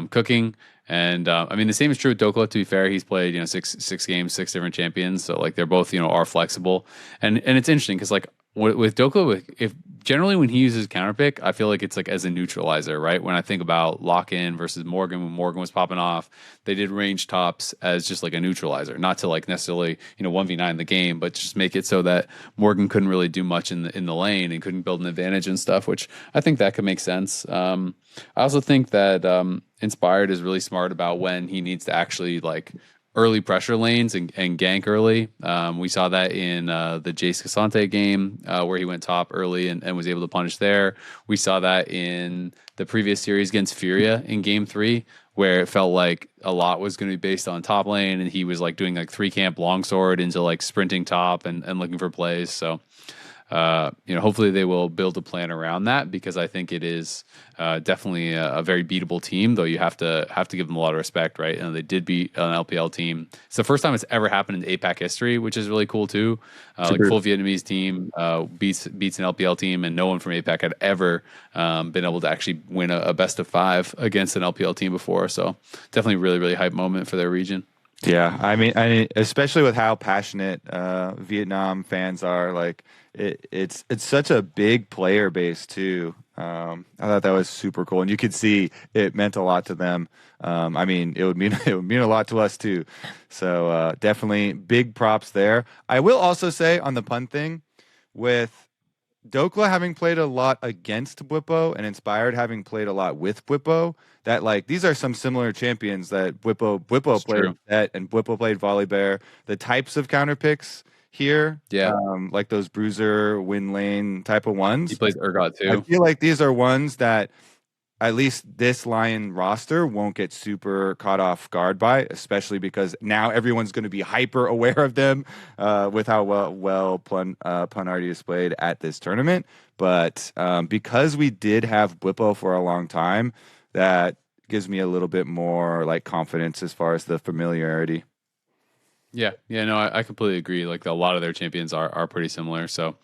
[SPEAKER 1] cooking. And I mean, the same is true with Dokla. To be fair, he's played 6 games, 6 different champions. So like they're both are flexible, and it's interesting because like with Dokla, if generally when he uses counterpick, I feel like it's like as a neutralizer, right? When I think about lock in versus Morgan, when Morgan was popping off, they did range tops as just like a neutralizer, not to like necessarily 1v9 the game, but just make it so that Morgan couldn't really do much in the lane and couldn't build an advantage and stuff. Which I think that could make sense. I also think that Inspired is really smart about when he needs to actually like early pressure lanes and gank early. We saw that in the Jace Cassante game where he went top early and was able to punish there. We saw that in the previous series against Furia in game 3, where it felt like a lot was going to be based on top lane, and he was like doing like 3 camp longsword into like sprinting top and looking for plays. So hopefully they will build a plan around that, because I think it is definitely a very beatable team, though you have to give them a lot of respect, right? And they did beat an LPL team. It's the first time it's ever happened in APAC history, which is really cool too. Like full Vietnamese team beats an LPL team, and no one from APAC had ever been able to actually win a best of 5 against an LPL team before. So definitely really, really hype moment for their region.
[SPEAKER 2] Yeah, I mean, especially with how passionate Vietnam fans are, like it's such a big player base too. I thought that was super cool, and you could see it meant a lot to them. I mean, it would mean a lot to us too. So definitely big props there. I will also say on the Pun thing, with Dokla having played a lot against Bwipo and Inspired having played a lot with Bwipo, that like these are some similar champions that Bwipo played at, and Bwipo played Volibear. The types of counter picks here, like those bruiser win lane type of ones.
[SPEAKER 1] He plays Urgot too.
[SPEAKER 2] I feel like these are ones that at least this Lion roster won't get super caught off guard by, especially because now everyone's going to be hyper aware of them with how well Pun already displayed at this tournament. But because we did have Bwipo for a long time, that gives me a little bit more like confidence as far as the familiarity.
[SPEAKER 1] Yeah, no, I completely agree. Like a lot of their champions are pretty similar, so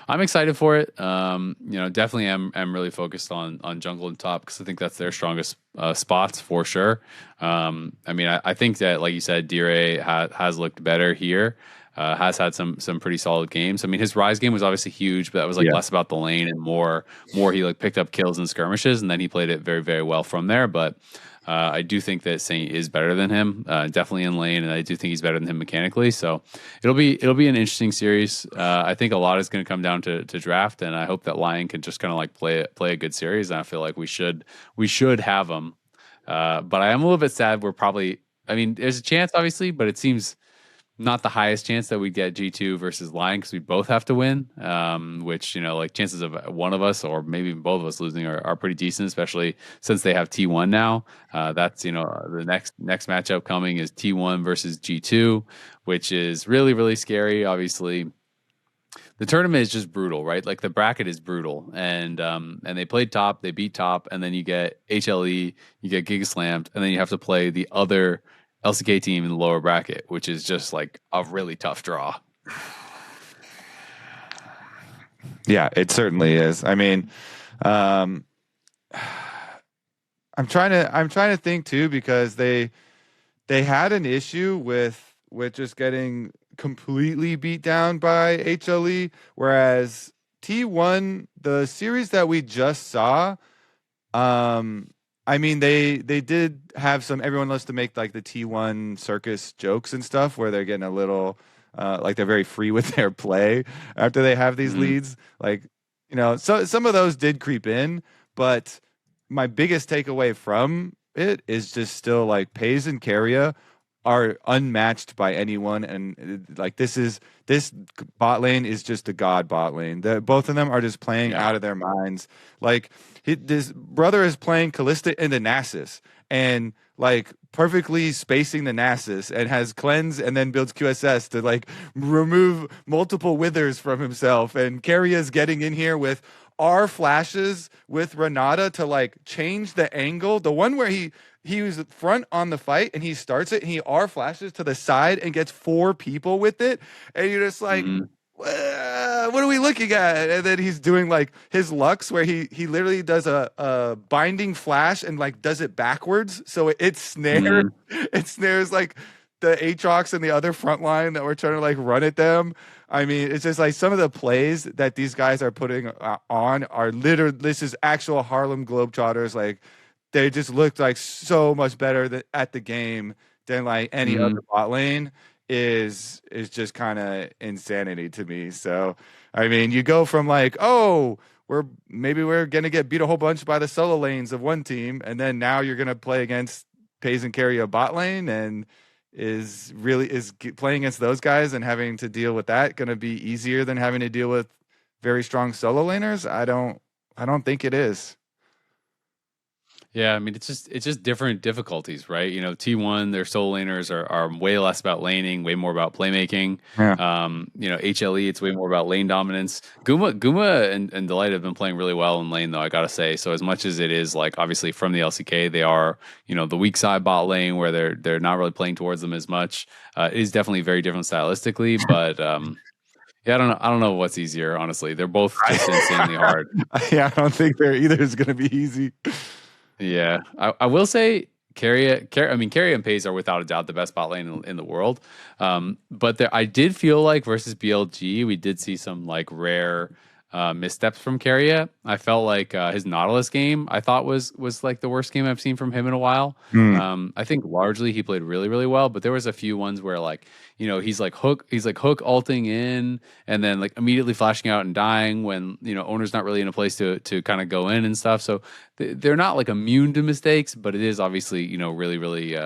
[SPEAKER 1] I'm excited for it. Definitely am really focused on jungle and top because I think that's their strongest spots for sure. I think that, like you said, Dire has looked better here. Has had some pretty solid games. I mean, his Rise game was obviously huge, but that was like less about the lane and more he like picked up kills and skirmishes, and then he played it very, very well from there. But I do think that Saint is better than him, definitely in lane, and I do think he's better than him mechanically. So it'll be an interesting series. I think a lot is going to come down to draft, and I hope that LYON can just kind of like play a good series. And I feel like we should have them. But I am a little bit sad. There's a chance, obviously, but it seems not the highest chance that we get G2 versus LYON because we both have to win, which, like chances of one of us or maybe even both of us losing are pretty decent, especially since they have T1 now. That's, the next matchup coming is T1 versus G2, which is really, really scary. Obviously, the tournament is just brutal, right? Like the bracket is brutal, and they played top, they beat top, and then you get HLE, you get Giga Slammed, and then you have to play the other LCK team in the lower bracket, which is just like a really tough draw.
[SPEAKER 2] Yeah, it certainly is. I mean, I'm trying to think too, because they had an issue with just getting completely beat down by HLE, whereas T1, the series that we just saw, they did have some. Everyone loves to make like the T1 circus jokes and stuff, where they're getting a little like they're very free with their play after they have these leads. Like, so some of those did creep in, but my biggest takeaway from it is just still like Pays and Keria are unmatched by anyone, and like this bot lane is just a god bot lane. Both of them are just playing out of their minds. Like this brother is playing Callista into Nasus and like perfectly spacing the Nasus, and has cleanse and then builds QSS to like remove multiple withers from himself. And Keria's getting in here with R flashes with Renata to like change the angle. The one where he was front on the fight and he starts it and he R flashes to the side and gets 4 people with it. And you're just like, what are we looking at? And then he's doing like his Lux where he literally does a binding flash and like does it backwards. So it snares, it snares like the Aatrox and the other front line that we're trying to like run at them. I mean, it's just like some of the plays that these guys are putting on are literally, this is actual Harlem Globetrotters. Like, they just looked like so much better at the game than like any other bot lane is just kind of insanity to me. So, I mean, you go from like, oh, we're going to get beat a whole bunch by the solo lanes of one team, and then now you're going to play against Pays and Keria bot lane, and is playing against those guys and having to deal with that going to be easier than having to deal with very strong solo laners? I don't think it is.
[SPEAKER 1] Yeah, I mean, it's just different difficulties, right? T1, their solo laners are way less about laning, way more about playmaking.
[SPEAKER 2] Yeah.
[SPEAKER 1] HLE, it's way more about lane dominance. Guma and Delight have been playing really well in lane, though, I gotta say. So as much as it is like obviously from the LCK, they are the weak side bot lane where they're not really playing towards them as much. It is definitely very different stylistically, but yeah, I don't know what's easier, honestly. They're both just insanely hard.
[SPEAKER 2] Yeah, I don't think either is going to be easy.
[SPEAKER 1] Yeah, I will say Keria and Pays are without a doubt the best bot lane in the world. But I did feel like versus BLG, we did see some like rare missteps from Keria. I felt like his Nautilus game I thought was like the worst game I've seen from him in a while. I think largely he played really, really well, but there was a few ones where like he's like hook ulting in and then like immediately flashing out and dying when owner's not really in a place to kind of go in and stuff. So they're not like immune to mistakes, but it is obviously really, really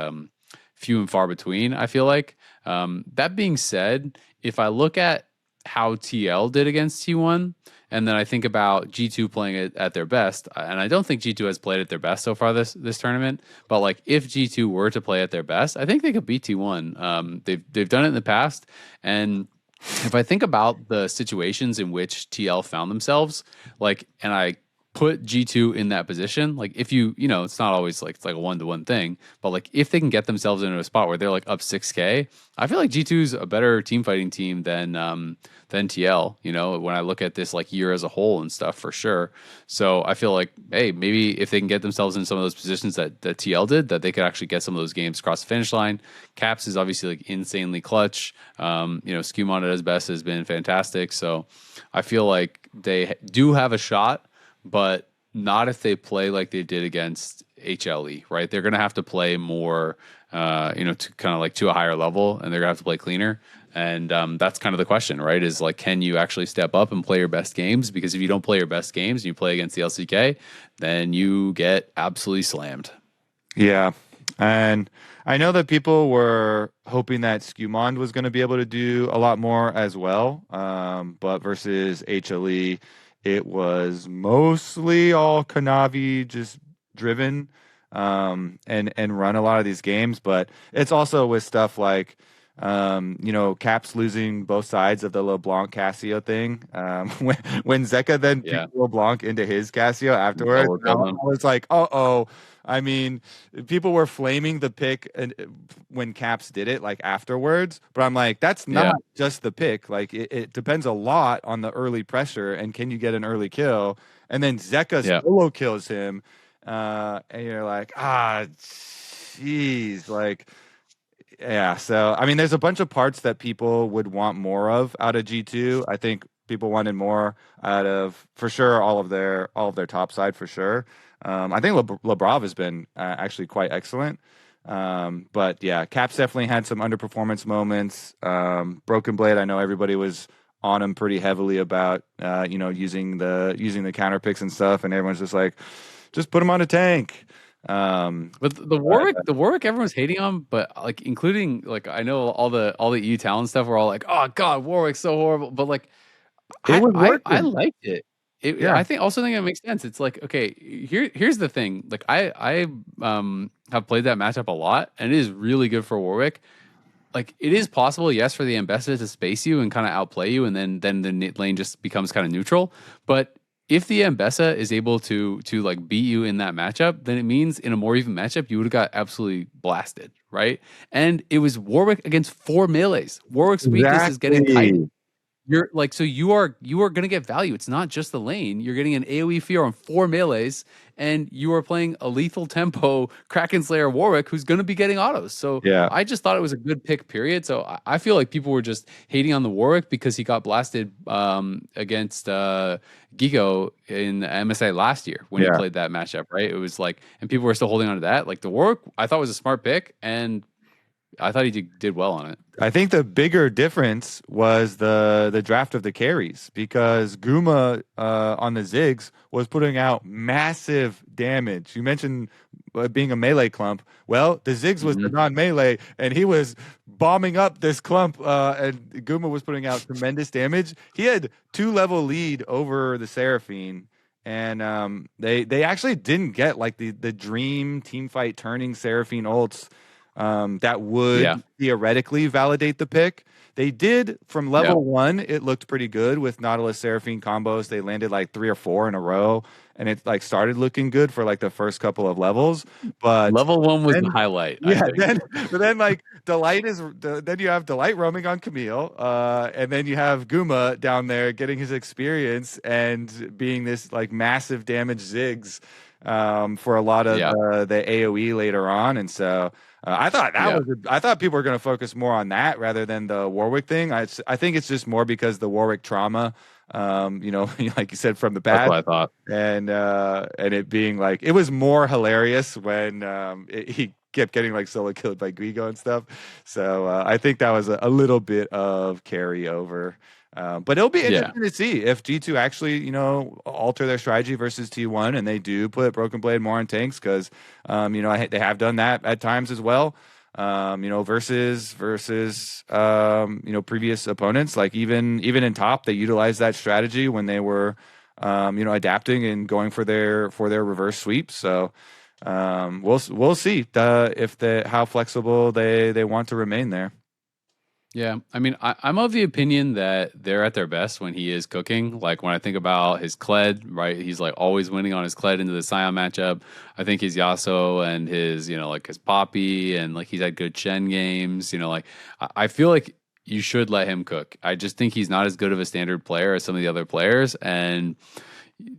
[SPEAKER 1] few and far between, I feel like. That being said, if I look at how TL did against T1, And then I think about G2 playing it at their best, and I don't think G2 has played at their best so far this tournament. But like, if G2 were to play at their best, I think they could beat T1. They've done it in the past, and if I think about the situations in which TL found themselves, like, and I put G2 in that position, like, if it's not always like it's like a 1-to-1 thing, but like if they can get themselves into a spot where they're like up 6K, I feel like G2 is a better team fighting team than TL, when I look at this like year as a whole and stuff, for sure. So I feel like, hey, maybe if they can get themselves in some of those positions that TL did, that they could actually get some of those games across the finish line. Caps is obviously like insanely clutch. Skewmon at his best has been fantastic. So I feel like they do have a shot, but not if they play like they did against HLE, right? They're going to have to play more, to kind of like to a higher level, and they're going to have to play cleaner. And that's kind of the question, right? Is like, can you actually step up and play your best games? Because if you don't play your best games and you play against the LCK, then you get absolutely slammed.
[SPEAKER 2] Yeah. And I know that people were hoping that Skewmond was going to be able to do a lot more as well. But versus HLE, it was mostly all Kanavi just driven and run a lot of these games. But it's also with stuff like, Caps losing both sides of the LeBlanc Casio thing. When Zeka then picked LeBlanc into his Casio afterwards, I was like, uh-oh. I mean, people were flaming the pick when Caps did it, like afterwards. But I'm like, that's not just the pick. Like, it depends a lot on the early pressure and can you get an early kill. And then Zeka solo kills him. And you're like, jeez. Like, yeah. So, I mean, there's a bunch of parts that people would want more of out of G2. I think people wanted more out of, for sure, all of their top side, for sure. I think Labrov has been actually quite excellent. But yeah, Caps definitely had some underperformance moments. Broken Blade, I know everybody was on him pretty heavily about using the counter picks and stuff, and everyone's just like, just put him on a tank.
[SPEAKER 1] But the Warwick everyone's hating on, but like, including like, I know all the EU talent stuff, we're all like, oh god, Warwick's so horrible. But like, I liked it. I think it makes sense. It's like, okay, here's the thing. Like, I have played that matchup a lot, and it is really good for Warwick. Like, it is possible, yes, for the Ambessa to space you and kind of outplay you, and then the lane just becomes kind of neutral. But if the Ambessa is able to like beat you in that matchup, then it means in a more even matchup you would have got absolutely blasted, right? And it was Warwick against 4 melees. Warwick's weakness is getting tight. You're like, so you are going to get value. It's not just the lane. You're getting an AoE fear on 4 melees, and you are playing a lethal tempo Kraken Slayer Warwick who's going to be getting autos. So I just thought it was a good pick, period. So I feel like people were just hating on the Warwick because he got blasted against Gigo in MSI last year when he played that matchup, right? It was like, and people were still holding on to that. Like, the Warwick, I thought was a smart pick, and I thought he did well on it.
[SPEAKER 2] I think the bigger difference was the draft of the carries, because Guma on the Ziggs was putting out massive damage. You mentioned being a melee clump. Well, the Ziggs was the non-melee, and he was bombing up this clump, and Guma was putting out tremendous damage. He had 2-level lead over the Seraphine, and they actually didn't get like the dream teamfight turning Seraphine ults that would theoretically validate the pick. They did from level 1. It looked pretty good with Nautilus Seraphine combos. They landed like 3 or 4 in a row, and it like started looking good for like the first couple of levels. But
[SPEAKER 1] level 1 was the highlight.
[SPEAKER 2] Then like Delight then you have Delight roaming on Camille, and then you have Guma down there getting his experience and being this like massive damage Ziggs for a lot of the AoE later on, and so. I thought I thought people were going to focus more on that rather than the Warwick thing. I think it's just more because the Warwick trauma, like you said, from the past.
[SPEAKER 1] That's what I thought.
[SPEAKER 2] And it being like, it was more hilarious when he kept getting like solo killed by Guigo and stuff. So I think that was a little bit of carryover. But it'll be interesting to see if G2 actually, alter their strategy versus T1, and they do put Broken Blade more on tanks, because, they have done that at times as well. versus previous opponents. Like even in top, they utilized that strategy when they were adapting and going for their reverse sweep. So we'll see how flexible they want to remain there.
[SPEAKER 1] Yeah, I mean, I'm of the opinion that they're at their best when he is cooking. Like when I think about his Kled, right? He's like always winning on his Kled into the Sion matchup. I think his Yasuo and his, like his Poppy, and like he's had good Shen games. Like I feel like you should let him cook. I just think he's not as good of a standard player as some of the other players, and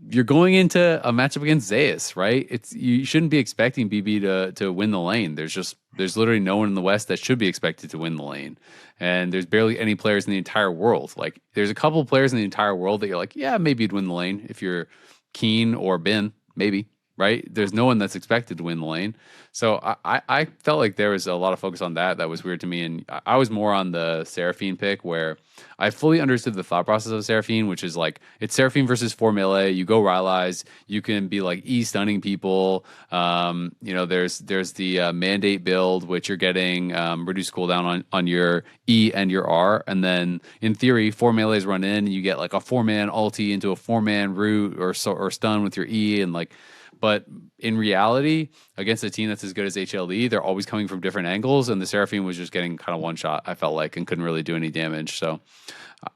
[SPEAKER 1] you're going into a matchup against Zeus, right? You shouldn't be expecting BB to win the lane. There's literally no one in the West that should be expected to win the lane. And there's barely any players in the entire world. Like there's a couple of players in the entire world that you're like, yeah, maybe you'd win the lane if you're Keen or Bin, maybe, right? There's no one that's expected to win the lane. So I felt like there was a lot of focus on that. That was weird to me. And I was more on the Seraphine pick, where I fully understood the thought process of Seraphine, which is like, it's Seraphine versus 4 melee. You go Rylai's, you can be like stunning people. There's the mandate build, which you're getting reduced cooldown on your E and your R. And then in theory, 4 melees run in, and you get like a 4-man ulti into a 4-man root or stun with your E, and like. But in reality, against a team that's as good as HLE, they're always coming from different angles, and the Seraphine was just getting kind of one shot, I felt like, and couldn't really do any damage. So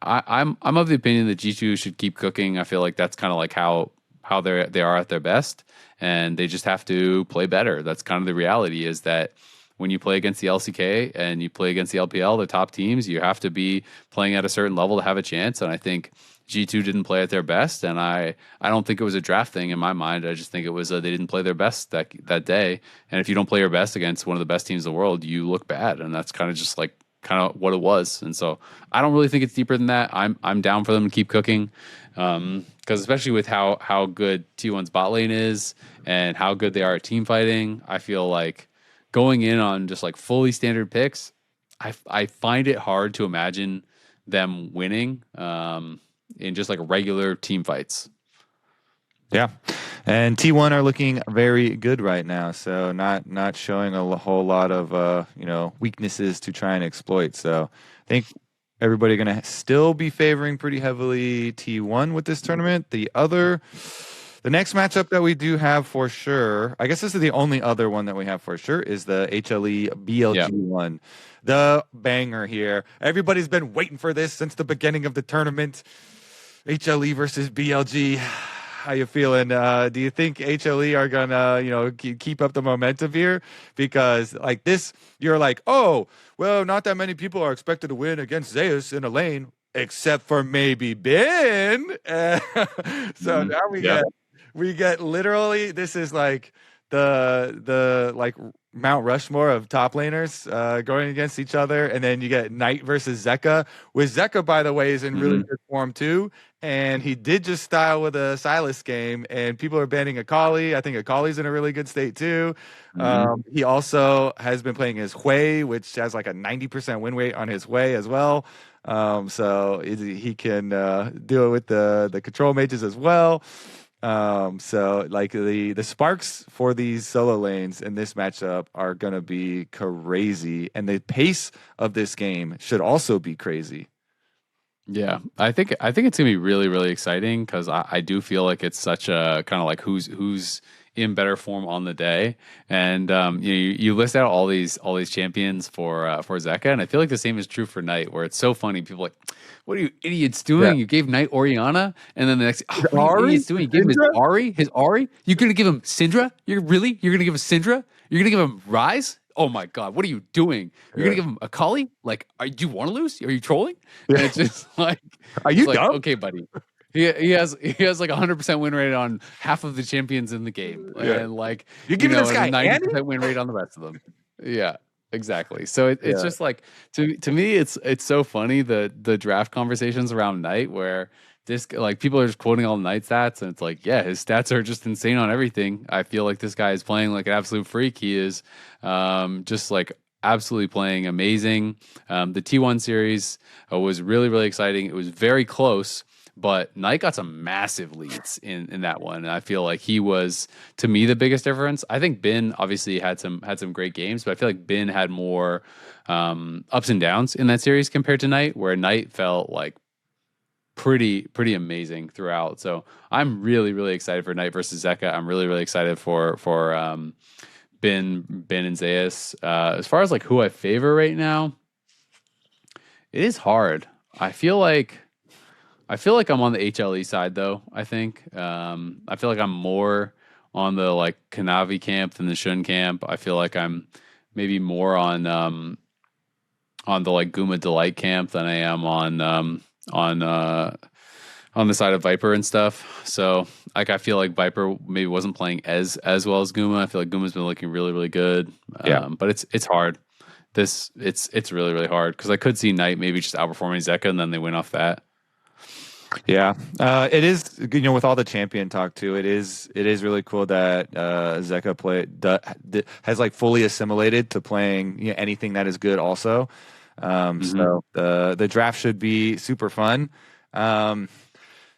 [SPEAKER 1] I'm of the opinion that G2 should keep cooking. I feel like that's kind of like how they are at their best, and they just have to play better. That's kind of the reality, is that when you play against the LCK and you play against the LPL, the top teams, you have to be playing at a certain level to have a chance. And I think G2 didn't play at their best, and I don't think it was a draft thing in my mind. I just think it was they didn't play their best that day. And if you don't play your best against one of the best teams in the world, you look bad, and that's kind of just like what it was. And so I don't really think it's deeper than that. I'm down for them to keep cooking, because especially with how good T1's bot lane is and how good they are at team fighting, I feel like going in on just like fully standard picks, I find it hard to imagine them winning in just like regular team fights.
[SPEAKER 2] Yeah, and T1 are looking very good right now, so not showing a whole lot of weaknesses to try and exploit. So I think everybody going to still be favoring pretty heavily T1 with this tournament. The next matchup that we do have for sure, I guess this is the only other one that we have for sure, is the HLE BLG one. The banger here. Everybody's been waiting for this since the beginning of the tournament. HLE versus BLG. How you feeling? Do you think HLE are gonna, keep up the momentum here? Because like this, you're like, oh, well, not that many people are expected to win against Zeus in a lane, except for maybe Ben. So now we get literally, this is like the like Mount Rushmore of top laners going against each other, and then you get Knight versus Zeka. With Zeka, by the way, is in really good form too, and he did just style with a Silas game, and people are banning Akali. I think Akali's in a really good state too. He also has been playing his Hui, which has like a 90% win rate on his Hui as well. So he can do it with the control mages as well. So like the sparks for these solo lanes in this matchup are gonna be crazy, and the pace of this game should also be crazy.
[SPEAKER 1] Yeah, I think it's gonna be really, really exciting, because I do feel like it's such a kind of like who's in better form on the day. And you list out all these champions for Zeka, and I feel like the same is true for Knight, where it's so funny. People are like, what are you idiots doing? Yeah. You gave Knight Orianna, and then the next, what are you idiots doing? You gave him his Ari? You're gonna give him Syndra? You're gonna give him Syndra? You're gonna give him Ryze? Oh my God, what are you doing? You're gonna give him Akali? Like, do you want to lose? Are you trolling? Yeah. And it's just like,
[SPEAKER 2] are you dumb?
[SPEAKER 1] Like, okay, buddy. He has like 100% win rate on half of the champions in the game, and like
[SPEAKER 2] you're giving this guy
[SPEAKER 1] 90% win rate on the rest of them. Yeah, exactly. So it's just like to me, it's so funny the draft conversations around Knight, where this like people are just quoting all the Knight stats, and it's like, yeah, his stats are just insane on everything. I feel like this guy is playing like an absolute freak. He is just like absolutely playing amazing. The T1 series was really, really exciting. It was very close, but Knight got some massive leads in that one, and I feel like he was, to me, the biggest difference. I think Bin obviously had some great games, but I feel like Bin had more ups and downs in that series compared to Knight, where Knight felt like pretty amazing throughout. So I'm really excited for Knight versus Zeka. I'm really excited for Bin and Zayas. As far as like who I favor right now, it is hard. I feel like I'm on the HLE side though. I think I feel like I'm more on the like Kanavi camp than the Shun camp. I feel like I'm maybe more on the like Guma Delight camp than I am on the side of Viper and stuff. So like I feel like Viper maybe wasn't playing as well as Guma. I feel like Guma's been looking really good. But it's hard. It's really hard because I could see Knight maybe just outperforming Zeka and then they win off that.
[SPEAKER 2] Yeah, it is. With all the champion talk too, it is really cool that Zeka has like fully assimilated to playing anything that is good. Also, so the draft should be super fun. As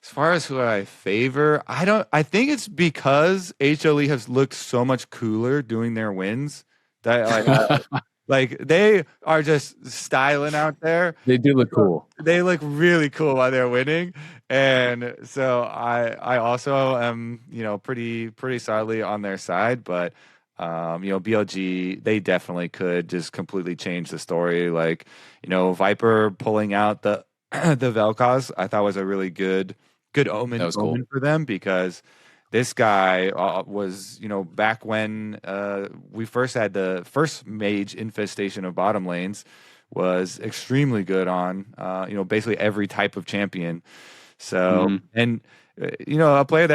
[SPEAKER 2] far as who I favor, I think it's because HLE has looked so much cooler doing their wins that like they are just styling out there.
[SPEAKER 1] They do look cool.
[SPEAKER 2] They look really cool while they're winning, and so I also am pretty solidly on their side. But BLG, they definitely could just completely change the story. Like Viper pulling out the the Vel'Koz, I thought was a really good omen
[SPEAKER 1] cool
[SPEAKER 2] for them, because this guy was, back when we first had the first mage infestation of bottom lanes, was extremely good on, basically every type of champion. So, and a player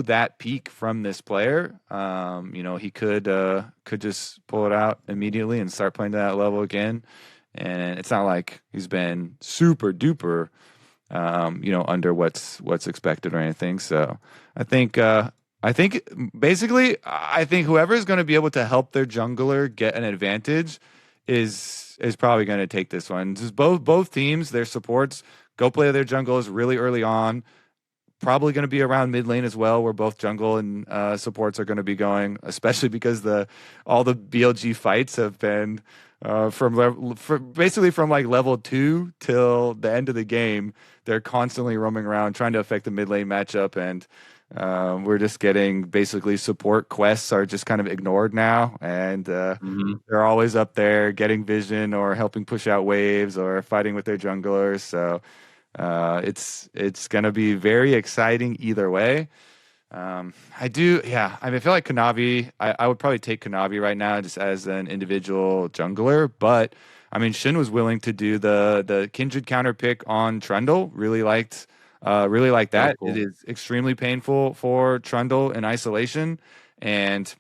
[SPEAKER 2] that peak from this player, he could just pull it out immediately and start playing to that level again. And it's not like he's been super duper under what's expected or anything. So I think basically whoever is going to be able to help their jungler get an advantage is probably going to take this one. Just both teams, their supports go play their junglers really early on. Probably going to be around mid lane as well, where both jungle and supports are going to be going, especially because all the BLG fights have been basically from like level 2 till the end of the game. They're constantly roaming around trying to affect the mid lane matchup, and we're just getting basically support quests are just kind of ignored now, and they're always up there getting vision or helping push out waves or fighting with their junglers. So it's going to be very exciting either way. I feel like Kanavi, I would probably take Kanavi right now just as an individual jungler, but I mean, Shin was willing to do the Kindred counter pick on Trundle. Really liked that. Cool. It is extremely painful for Trundle in isolation, and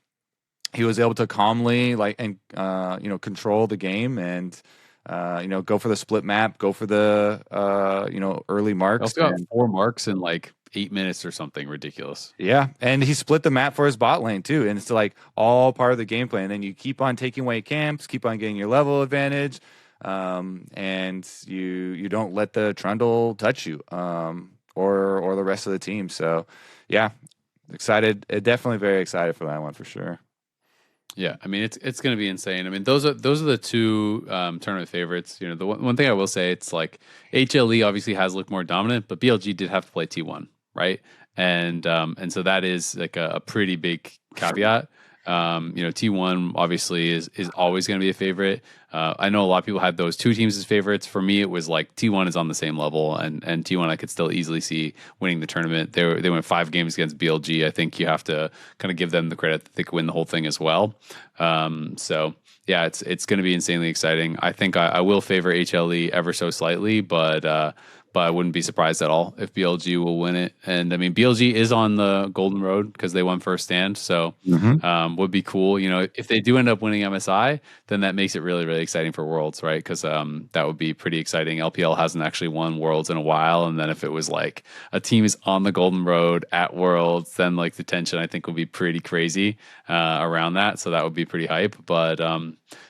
[SPEAKER 2] he was able to calmly control the game and go for the split map, go for the early marks.
[SPEAKER 1] Also got 4 marks in like 8 minutes or something ridiculous.
[SPEAKER 2] Yeah, and he split the map for his bot lane too, and it's like all part of the gameplay. And then you keep on taking away camps, keep on getting your level advantage, and you don't let the Trundle touch you, or the rest of the team. So yeah, excited, definitely very excited for that one for sure.
[SPEAKER 1] Yeah, I mean it's going to be insane. I mean those are the two tournament favorites. The one thing I will say, it's like HLE obviously has looked more dominant, but BLG did have to play T1, right? And so that is like a pretty big caveat. T1 obviously is always going to be a favorite. I know a lot of people had those two teams as favorites. For me, it was like T1 is on the same level, and T1 I could still easily see winning the tournament. They went 5 games against BLG. I think you have to kind of give them the credit that they could win the whole thing as well. So yeah, it's going to be insanely exciting. I think I will favor HLE ever so slightly, but I wouldn't be surprised at all if BLG will win it. And I mean, BLG is on the golden road because they won first stand. So would be cool. If they do end up winning MSI, then that makes it really, really exciting for Worlds, right? Because that would be pretty exciting. LPL hasn't actually won Worlds in a while. And then if it was like a team is on the golden road at Worlds, then like the tension I think would be pretty crazy around that. So that would be pretty hype. But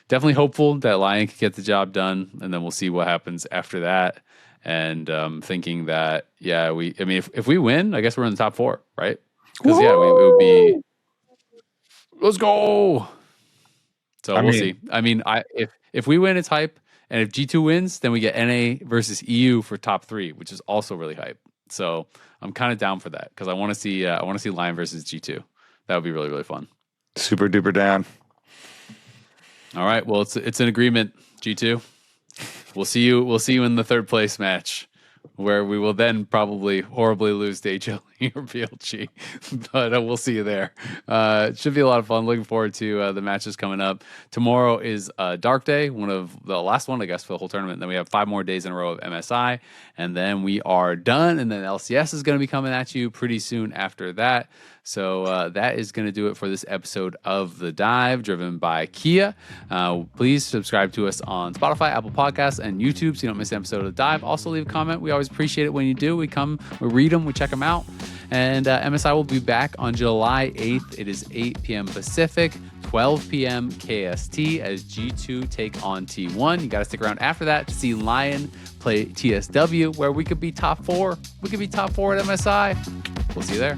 [SPEAKER 1] definitely hopeful that LYON can get the job done. And then we'll see what happens after that. and thinking that, I mean, if we win, I guess we're in the top 4, right? Because it would be, let's go. So we'll see. I mean, if we win, it's hype, and if G2 wins, then we get NA versus EU for top 3, which is also really hype. So I'm kind of down for that because I want to see LYON versus G2. That would be really, really fun.
[SPEAKER 2] Super duper down.
[SPEAKER 1] All right. Well, it's an agreement, G2. We'll see you in the 3rd place match, where we will then probably horribly lose to HLE or BLG. But we'll see you there. It should be a lot of fun. Looking forward to the matches coming up. Tomorrow is Dark Day, one of the last one, I guess, for the whole tournament. And then we have 5 more days in a row of MSI. And then we are done. And then LCS is going to be coming at you pretty soon after that. So that is going to do it for this episode of The Dive, driven by Kia. Please subscribe to us on Spotify, Apple Podcasts, and YouTube so you don't miss an episode of The Dive. Also, leave a comment. We always appreciate it when you do. We read them, we check them out. And MSI will be back on July 8th. It is 8 p.m. Pacific, 12 p.m. KST as G2 take on T1. You got to stick around after that to see LYON play TSW, where we could be top 4. We could be top 4 at MSI. We'll see you there.